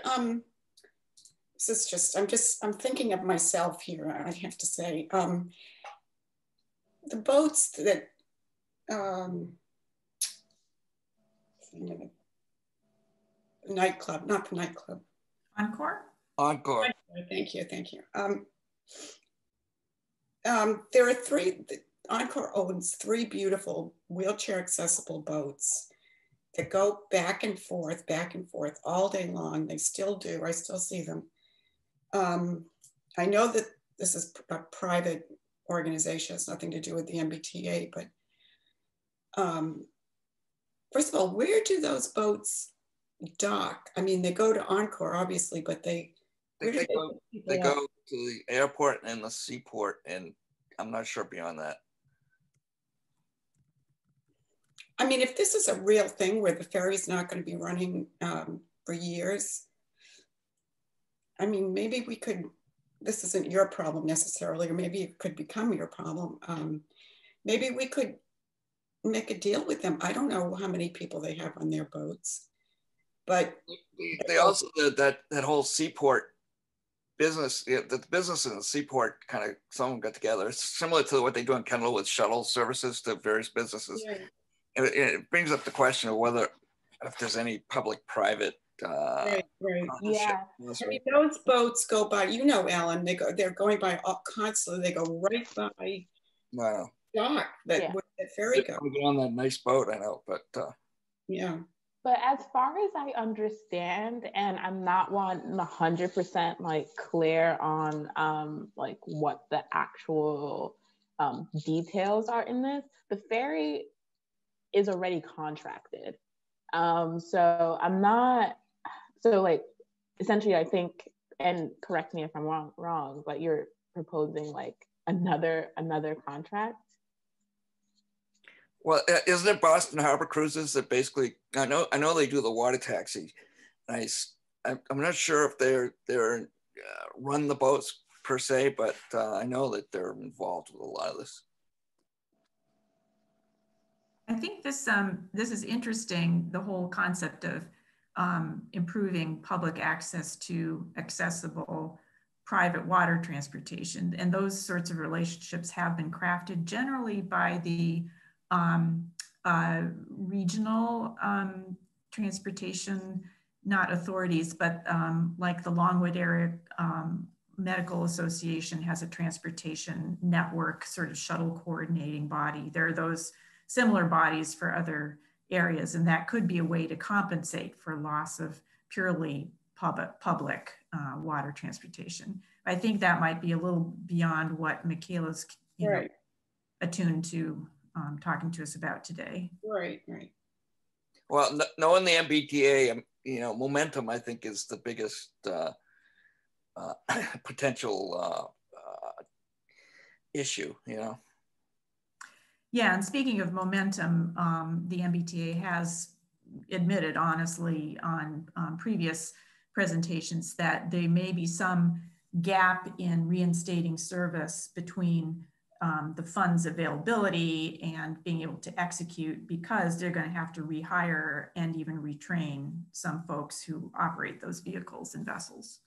this is just, I'm thinking of myself here, I have to say. The boats that, the nightclub, not the nightclub. Encore? Encore. Thank you. There are Encore owns 3 beautiful wheelchair accessible boats that go back and forth all day long. They still do, I still see them. I know that this is a private organization, it's nothing to do with the MBTA, but first of all, where do those boats dock? I mean, they go to Encore, obviously, but they go to the airport and the seaport, and I'm not sure beyond that. I mean, if this is a real thing where the ferry's not going to be running for years, I mean, maybe we could, this isn't your problem necessarily, or maybe it could become your problem. Maybe we could make a deal with them. I don't know how many people they have on their boats, but they also, that whole seaport business, the business in the seaport kind of, some of them got together. It's similar to what they do in Kendall with shuttle services to various businesses. Yeah. It brings up the question of whether, if there's any public-private right. Yeah. I mean, those boats go by, Ellen, they're going by constantly. They go right by dock that where the ferry goes. Get on that nice boat, I know, but yeah. But as far as I understand, and I'm not 100% clear on what the actual details are in this, the ferry is already contracted. So I'm not, essentially I think and correct me if I'm wrong, but you're proposing like another contract? Well, isn't it Boston Harbor Cruises that basically, I know they do the water taxi. I'm not sure if they're run the boats per se, but I know that they're involved with a lot of this. I think this is interesting, the whole concept of improving public access to accessible private water transportation. And those sorts of relationships have been crafted generally by the regional transportation, not authorities, but like the Longwood Area Medical Association has a transportation network sort of shuttle coordinating body. There are those similar bodies for other areas, and that could be a way to compensate for loss of purely public water transportation. I think that might be a little beyond what Michaela's right. attuned to talking to us about today. Right. Well, knowing the MBTA, momentum, I think, is the biggest potential issue, Yeah, and speaking of momentum, the MBTA has admitted honestly on previous presentations that there may be some gap in reinstating service between the fund's availability and being able to execute, because they're going to have to rehire and even retrain some folks who operate those vehicles and vessels.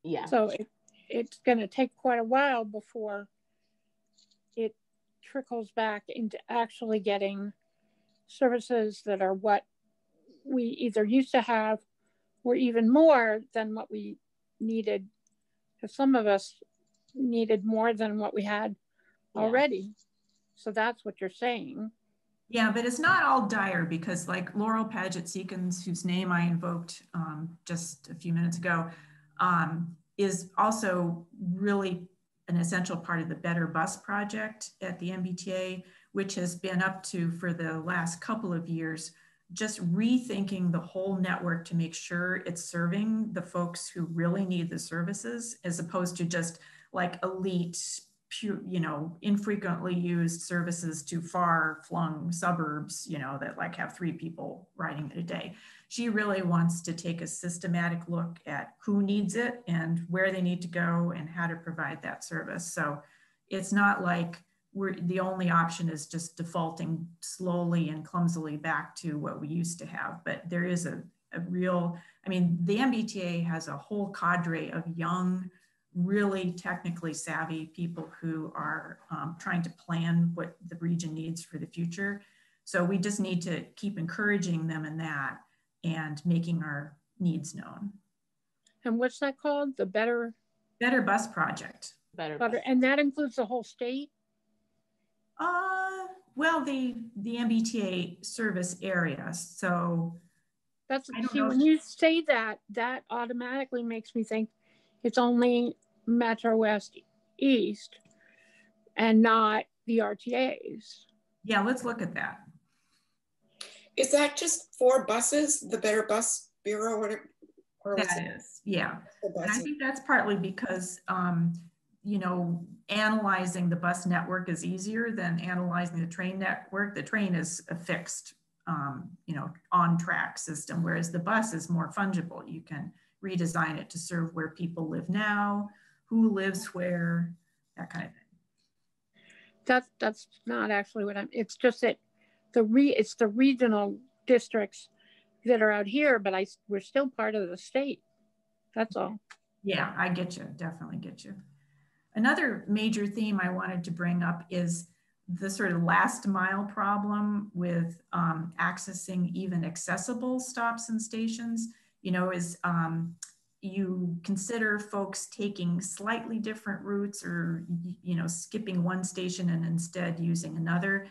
Yeah. So it's going to take quite a while before it trickles back into actually getting services that are what we either used to have or even more than what we needed, because some of us needed more than what we had already. So that's what you're saying. Yeah, but it's not all dire, because like Laurel Paget-Seekins, whose name I invoked just a few minutes ago, is also really an essential part of the Better Bus project at the MBTA, which has been up to, for the last couple of years, just rethinking the whole network to make sure it's serving the folks who really need the services, as opposed to just like elite, infrequently used services to far-flung suburbs, that like have 3 people riding it a day. She really wants to take a systematic look at who needs it and where they need to go and how to provide that service. So it's not like the only option is just defaulting slowly and clumsily back to what we used to have. But there is a real, the MBTA has a whole cadre of young, really technically savvy people who are trying to plan what the region needs for the future. So we just need to keep encouraging them in that and making our needs known. And what's that called? The Better Bus Project. Better Bus. And that includes the whole state? Well, the MBTA service area. So that's, see, when you say that, that automatically makes me think it's only Metro West East and not the RTAs. Yeah, let's look at that. Is that just for buses, the Better Bus Bureau? That is, yeah. And I think that's partly because, analyzing the bus network is easier than analyzing the train network. The train is a fixed, on-track system, whereas the bus is more fungible. You can redesign it to serve where people live now, who lives where, that kind of thing. That's not actually what it's just that it's the regional districts that are out here, but we're still part of the state. That's all. Yeah, I get you, definitely get you. Another major theme I wanted to bring up is the sort of last mile problem with accessing even accessible stops and stations. You consider folks taking slightly different routes or, skipping one station and instead using another,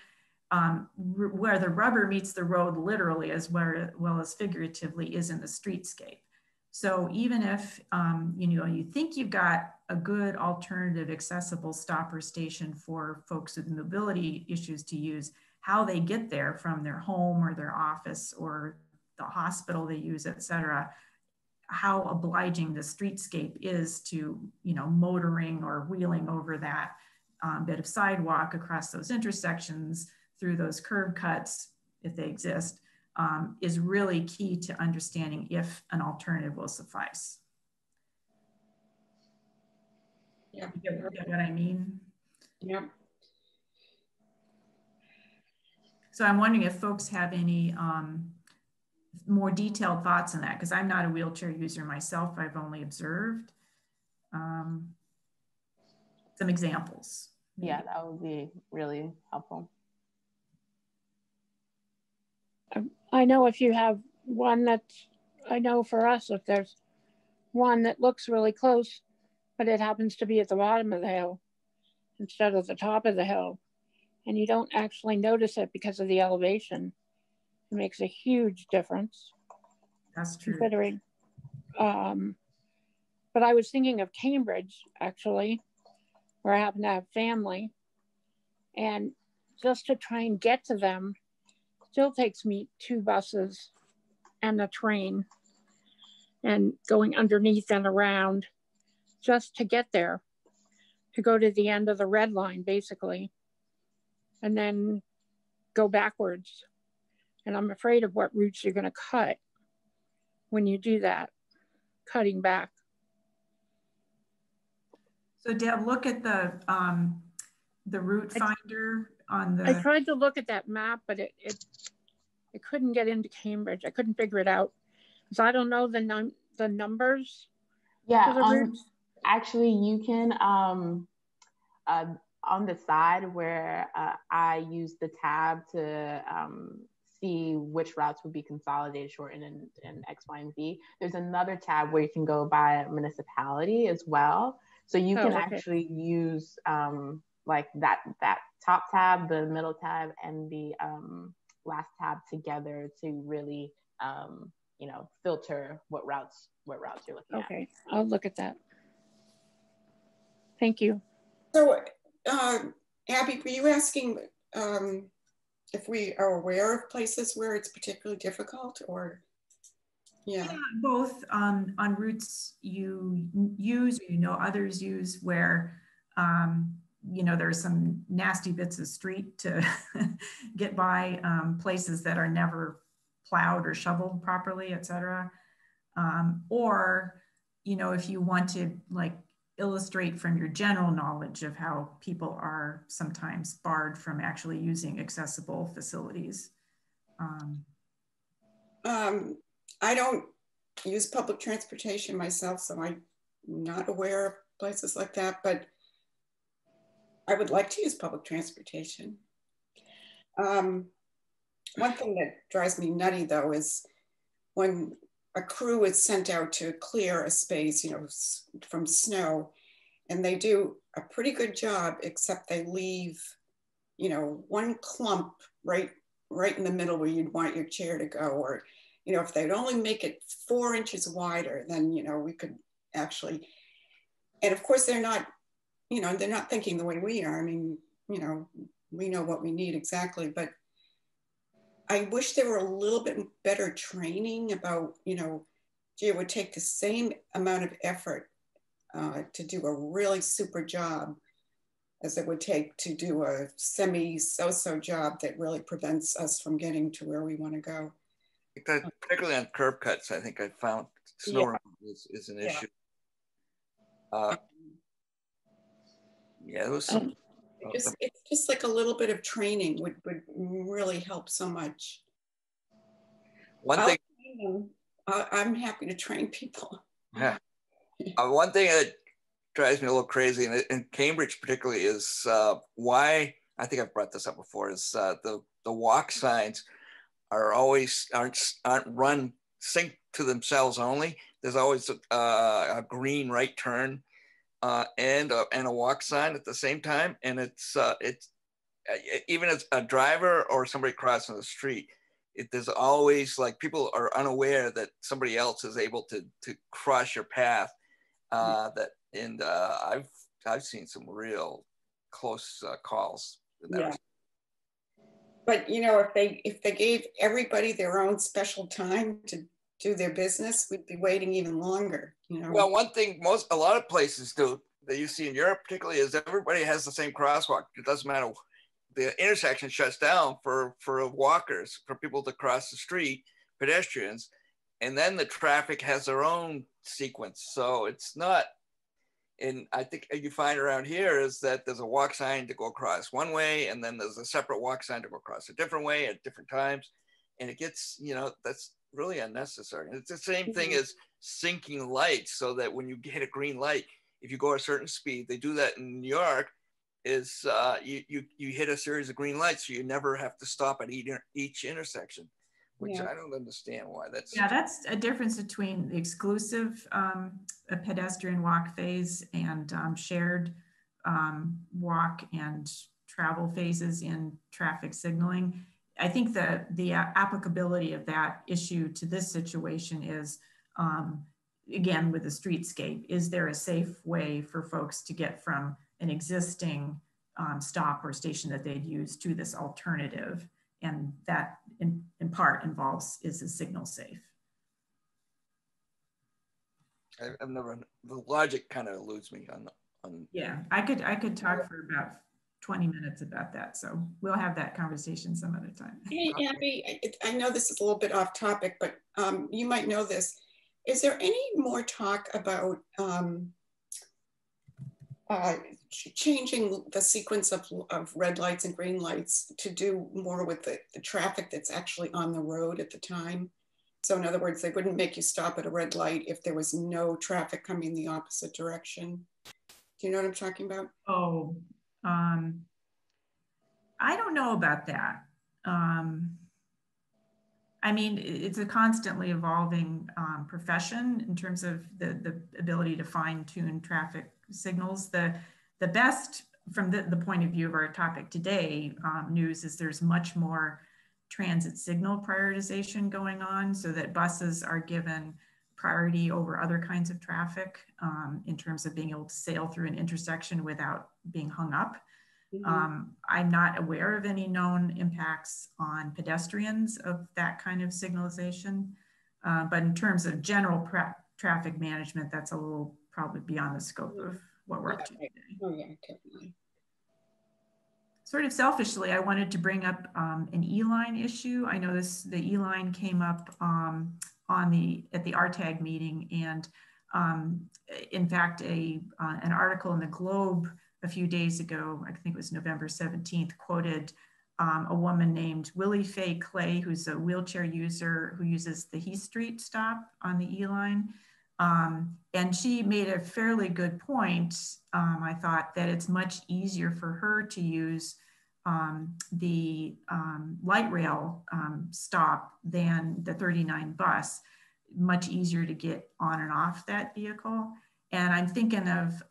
where the rubber meets the road literally as well as figuratively is in the streetscape. So even if, you think you've got a good alternative accessible stop or station for folks with mobility issues to use, how they get there from their home or their office or the hospital they use, et cetera, how obliging the streetscape is to, motoring or wheeling over that bit of sidewalk across those intersections, through those curb cuts, if they exist, is really key to understanding if an alternative will suffice. Yeah. You get what I mean? Yeah. So I'm wondering if folks have any more detailed thoughts on that, because I'm not a wheelchair user myself. I've only observed some examples. Maybe. Yeah, that would be really helpful. I know if you have one that's, I know for us, if there's one that looks really close, but it happens to be at the bottom of the hill instead of the top of the hill, and you don't actually notice it because of the elevation, it makes a huge difference. That's true. Considering, but I was thinking of Cambridge, actually, where I happen to have family, and just to try and get to them still takes me 2 buses and a train and going underneath and around just to get there, to go to the end of the red line, basically, and then go backwards. And I'm afraid of what routes you're going to cut when you do that, cutting back. So Deb, look at the route finder on the... I tried to look at that map, but it couldn't get into Cambridge. I couldn't figure it out. So I don't know the numbers. Yeah, for the routes. Actually, you can, on the side where I use the tab to see which routes would be consolidated, shortened, in X, Y, and Z. There's another tab where you can go by municipality as well. So you can actually use like that top tab, the middle tab, and the last tab together to really filter what routes you're looking at. Okay, I'll look at that. Thank you. So, Abby, were you asking if we are aware of places where it's particularly difficult, or? Yeah, both on routes you use, or others use, where there's some nasty bits of street to get by, places that are never plowed or shoveled properly, etc. Or if you want to illustrate from your general knowledge of how people are sometimes barred from actually using accessible facilities. I don't use public transportation myself, so I'm not aware of places like that, but I would like to use public transportation. One thing that drives me nutty, though, is when a crew is sent out to clear a space, from snow, and they do a pretty good job, except they leave, one clump right in the middle where you'd want your chair to go, or if they'd only make it 4 inches wider, then, we could actually, and of course they're not thinking the way we are. I mean, we know what we need exactly, but I wish there were a little bit better training about, gee, it would take the same amount of effort to do a really super job as it would take to do a so-so job that really prevents us from getting to where we want to go. Particularly on curb cuts, I think I found snow removal is an issue. There was some. It's just like a little bit of training would really help so much. I'm happy to train people. Yeah. One thing that drives me a little crazy, and in Cambridge particularly, is why, I think I've brought this up before, is the walk signs aren't run sync to themselves only. There's always a green right turn and a walk sign at the same time, and it's even as a driver or somebody crossing the street, there's always people are unaware that somebody else is able to cross your path. I've seen some real close calls. Yeah. But if they gave everybody their own special time to do their business, we'd be waiting even longer, you know. Well, one thing a lot of places do that you see in Europe particularly is everybody has the same crosswalk. It doesn't matter. The intersection shuts down for walkers, for people to cross the street, pedestrians, and then the traffic has their own sequence. So it's not, and I think you find around here is that there's a walk sign to go across one way, and then there's a separate walk sign to go across a different way at different times. And it gets, you know, that's really unnecessary. And it's the same thing as syncing lights, so that when you hit a green light, if you go a certain speed, they do that in New York, is you hit a series of green lights, so you never have to stop at each intersection, which I don't understand why that's. Yeah, that's a difference between the exclusive pedestrian walk phase and shared walk and travel phases in traffic signaling. I think the applicability of that issue to this situation is, again, with the streetscape, is there a safe way for folks to get from an existing stop or station that they'd use to this alternative? And that in part involves, is the signal safe? I've never, the logic kind of eludes me on. Yeah, I could talk for about 20 minutes about that. So we'll have that conversation some other time. Hey, Abby, I know this is a little bit off topic, but you might know this. Is there any more talk about changing the sequence of red lights and green lights to do more with the traffic that's actually on the road at the time? So in other words, they wouldn't make you stop at a red light if there was no traffic coming the opposite direction. Do you know what I'm talking about? Oh, I don't know about that. I mean, it's a constantly evolving profession in terms of the ability to fine tune traffic signals. The best, from the point of view of our topic today, news is there's much more transit signal prioritization going on, so that buses are given priority over other kinds of traffic in terms of being able to sail through an intersection without being hung up. I'm not aware of any known impacts on pedestrians of that kind of signalization, but in terms of general traffic management, that's a little probably beyond the scope of what we're up to today. Oh yeah, definitely. Sort of selfishly, I wanted to bring up an E-line issue. I know the E-line came up at the RTAG meeting, and in fact, an article in the Globe a few days ago, I think it was November 17th, quoted a woman named Willie Faye Clay, who's a wheelchair user who uses the Heath Street stop on the E-line. And she made a fairly good point, I thought, that it's much easier for her to use the light rail stop than the 39 bus, much easier to get on and off that vehicle. And I'm thinking of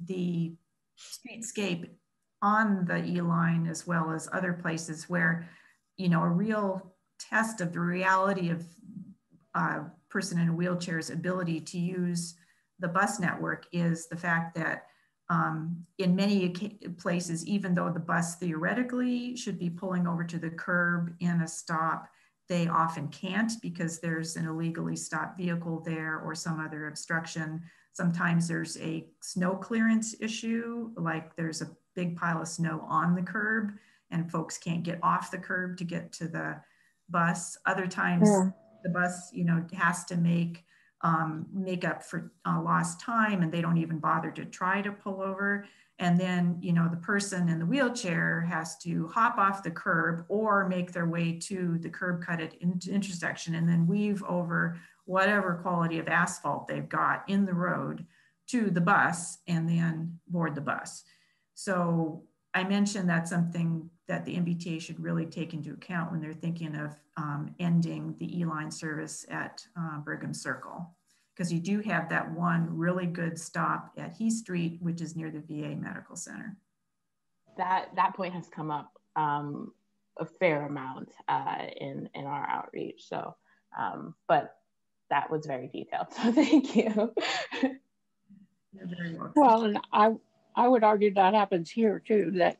the streetscape on the E-line as well as other places where, you know, a real test of the reality of a person in a wheelchair's ability to use the bus network is the fact that in many places, even though the bus theoretically should be pulling over to the curb in a stop, they often can't because there's an illegally stopped vehicle there or some other obstruction. Sometimes there's a snow clearance issue, like there's a big pile of snow on the curb and folks can't get off the curb to get to the bus. Other times the bus, you know, has to make up for lost time and they don't even bother to try to pull over. And then, you know, the person in the wheelchair has to hop off the curb or make their way to the curb cut at intersection and then weave over whatever quality of asphalt they've got in the road to the bus and then board the bus. So I mentioned that's something that the MBTA should really take into account when they're thinking of ending the E-line service at Brigham Circle, because you do have that one really good stop at Heath Street, which is near the VA Medical Center. That point has come up a fair amount in our outreach. So, but that was very detailed. So thank you. You're very welcome. Well, and I would argue that happens here too, that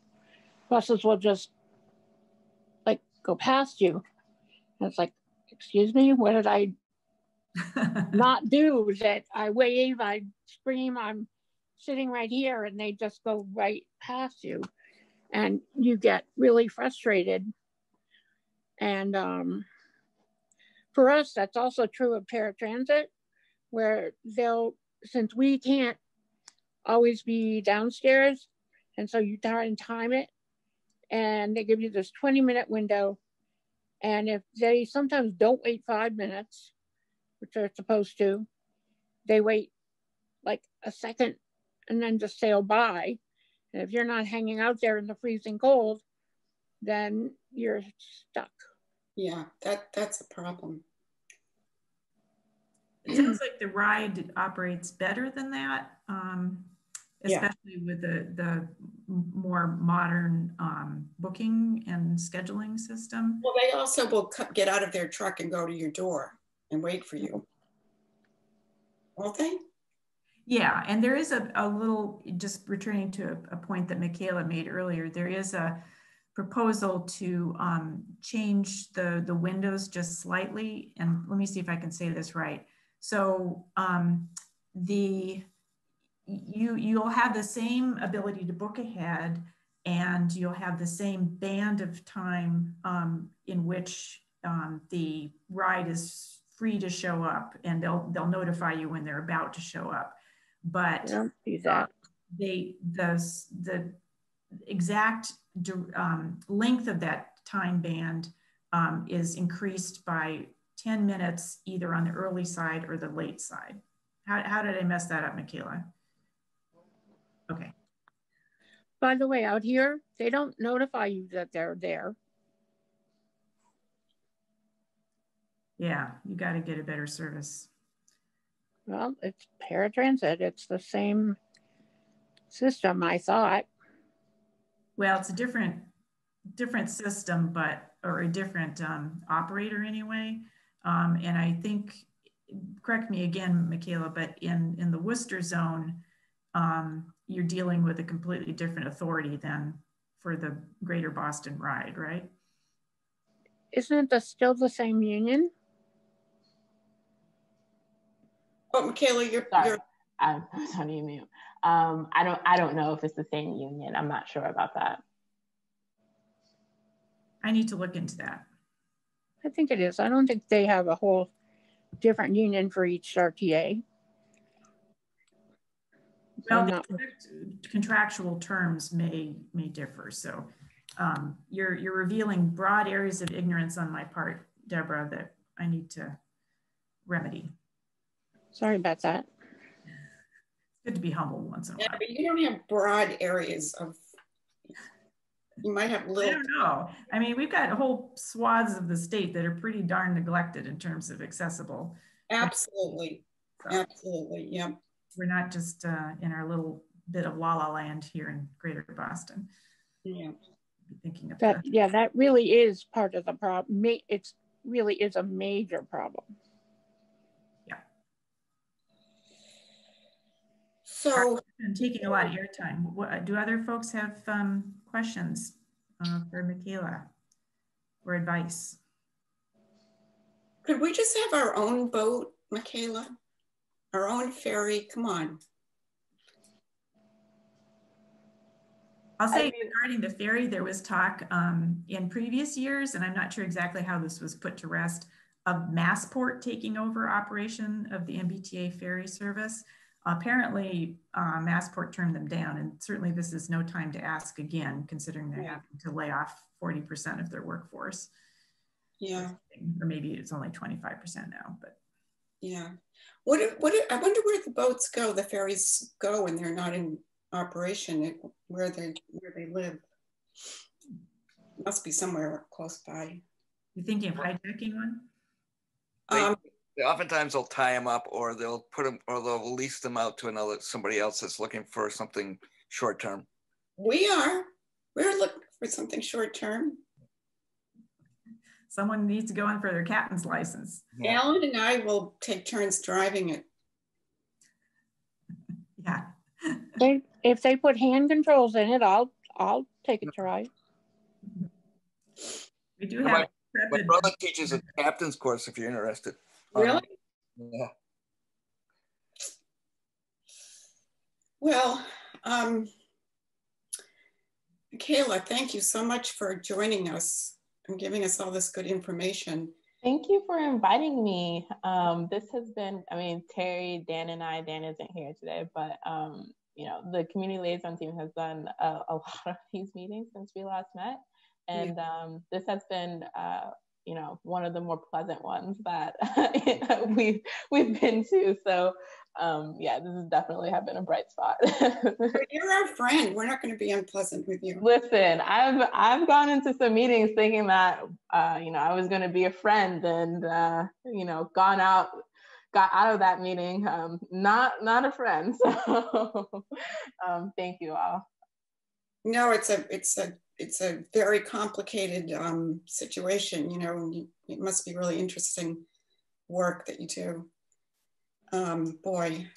buses will just like go past you. And it's like, excuse me, what did I not do that. I wave, I scream, I'm sitting right here, and they just go right past you. And you get really frustrated. And for us, that's also true of paratransit, where since we can't always be downstairs, and so you try and time it, and they give you this 20-minute window. And if they sometimes don't wait 5 minutes, which they're supposed to, they wait like a second and then just sail by. And if you're not hanging out there in the freezing cold, then you're stuck. Yeah, that's a problem. It sounds like the ride operates better than that, especially with the more modern booking and scheduling system. Well, they also will get out of their truck and go to your door and wait for you. Won't they? Yeah, and there is a little, just returning to a point that Michaela made earlier, there is a proposal to change the windows just slightly. And let me see if I can say this right. So you'll have the same ability to book ahead, and you'll have the same band of time in which the ride is free to show up, and they'll notify you when they're about to show up. But the exact length of that time band is increased by 10 minutes, either on the early side or the late side. How did I mess that up, Michaela? Okay. By the way, out here, they don't notify you that they're there. Yeah, you got to get a better service. Well, it's paratransit. It's the same system, I thought. Well, it's a different system, or a different operator anyway. And I think, correct me again, Michaela, but in the Worcester zone, you're dealing with a completely different authority than for the Greater Boston ride, right? Isn't it still the same union? Oh, Michaela, I was on mute. I don't know if it's the same union. I'm not sure about that. I need to look into that. I think it is. I don't think they have a whole different union for each RTA. Well, the contractual terms may differ. So you're revealing broad areas of ignorance on my part, Deborah, that I need to remedy. Sorry about that. It's good to be humble once in a while. But you don't have broad areas of, you might have little. I don't know. I mean, we've got whole swaths of the state that are pretty darn neglected in terms of accessible. Absolutely. So absolutely. Yeah. We're not just in our little bit of la la land here in Greater Boston. Yeah. Thinking of that. Yeah, that really is part of the problem. It's really is a major problem. So I'm taking a lot of airtime. Do other folks have questions for Michaela or advice? Could we just have our own boat, Michaela? Our own ferry? Come on. I'll say regarding the ferry, there was talk in previous years, and I'm not sure exactly how this was put to rest, of Massport taking over operation of the MBTA ferry service. Apparently, Massport turned them down, and certainly this is no time to ask again, considering they're having to lay off 40% of their workforce. Yeah. Or maybe it's only 25% now, but. Yeah. I wonder where the boats go, the ferries go when they're not in operation, where they live. Must be somewhere close by. You thinking of hijacking one? Oftentimes they'll tie them up, or they'll put them, or they'll lease them out to somebody else that's looking for something short term. We're looking for something short term. Someone needs to go in for their captain's license. Yeah. Alan and I will take turns driving it. Yeah. If they put hand controls in it, I'll take a try. We do have. My brother teaches a captain's course if you're interested. Really? Yeah. Well, Kayla, thank you so much for joining us and giving us all this good information. Thank you for inviting me. This has been, I mean, Terry, Dan isn't here today, but you know, the community liaison team has done a lot of these meetings since we last met. And this has been, you know, one of the more pleasant ones that we've been to. So yeah, this has definitely have been a bright spot. You're our friend. We're not going to be unpleasant with you. Listen, I've gone into some meetings thinking that you know, I was going to be a friend, and you know, got out of that meeting not a friend. So thank you all. No, it's a very complicated situation. You know, it must be really interesting work that you do. Boy.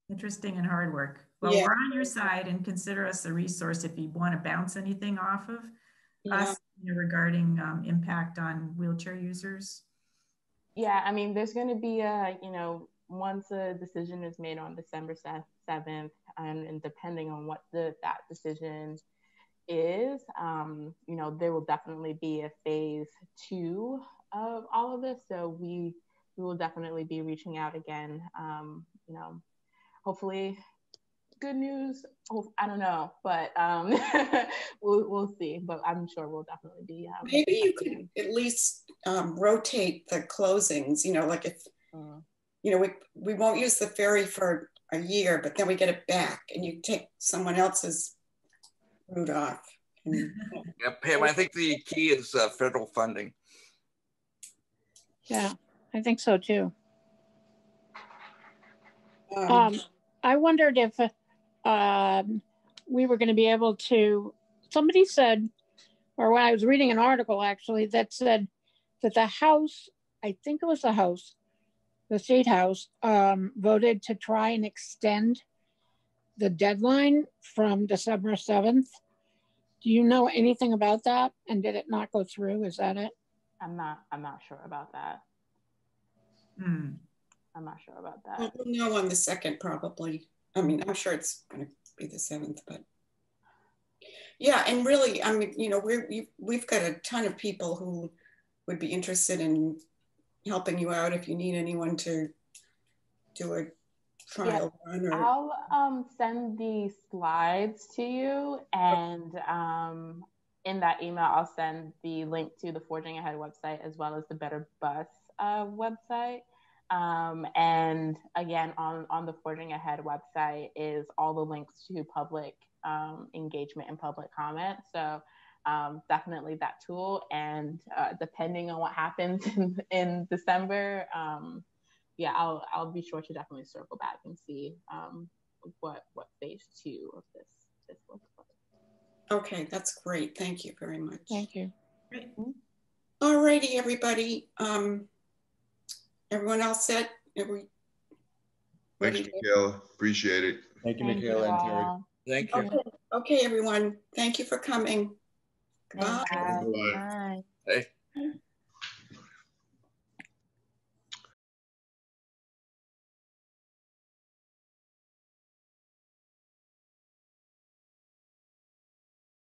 Interesting and hard work. Well, yeah. We're on your side, and consider us a resource if you want to bounce anything off of us, you know, regarding impact on wheelchair users. Yeah, I mean, there's going to be a, you know, once a decision is made on December 7th, and depending on what that decision is, you know, there will definitely be a phase 2 of all of this. So we will definitely be reaching out again, you know, hopefully good news. I don't know, but we'll see. But I'm sure we'll definitely be. Maybe you could at least rotate the closings. You know, like if you know, we won't use the ferry for a year, but then we get it back, and you take someone else's route off. And, yeah, Pam, I think the key is federal funding. Yeah, I think so too. I wondered if we were going to be able to, somebody said, or when I was reading an article actually, that said that the House, I think it was the House, the State House, voted to try and extend the deadline from December 7th. Do you know anything about that? And did it not go through? Is that it? I'm not sure about that. I'm not sure about that. We'll know on the 2nd probably. I mean, I'm sure it's going to be the 7th, but yeah. And really, I mean, you know, we've got a ton of people who would be interested in helping you out if you need anyone to do a trial run. Or I'll send the slides to you, and in that email, I'll send the link to the Forging Ahead website as well as the Better Bus website. And again, on the Forging Ahead website is all the links to public engagement and public comment. So definitely that tool. And depending on what happens in December, yeah, I'll be sure to definitely circle back and see what phase 2 of this looks like. Okay, that's great. Thank you very much. Thank you. Great. All righty, everybody. Everyone else set? Thanks, Michaela. Appreciate it. Thank you, Michaela and Terry. Thank you. Okay, everyone. Thank you for coming. Goodbye. Bye. Hey.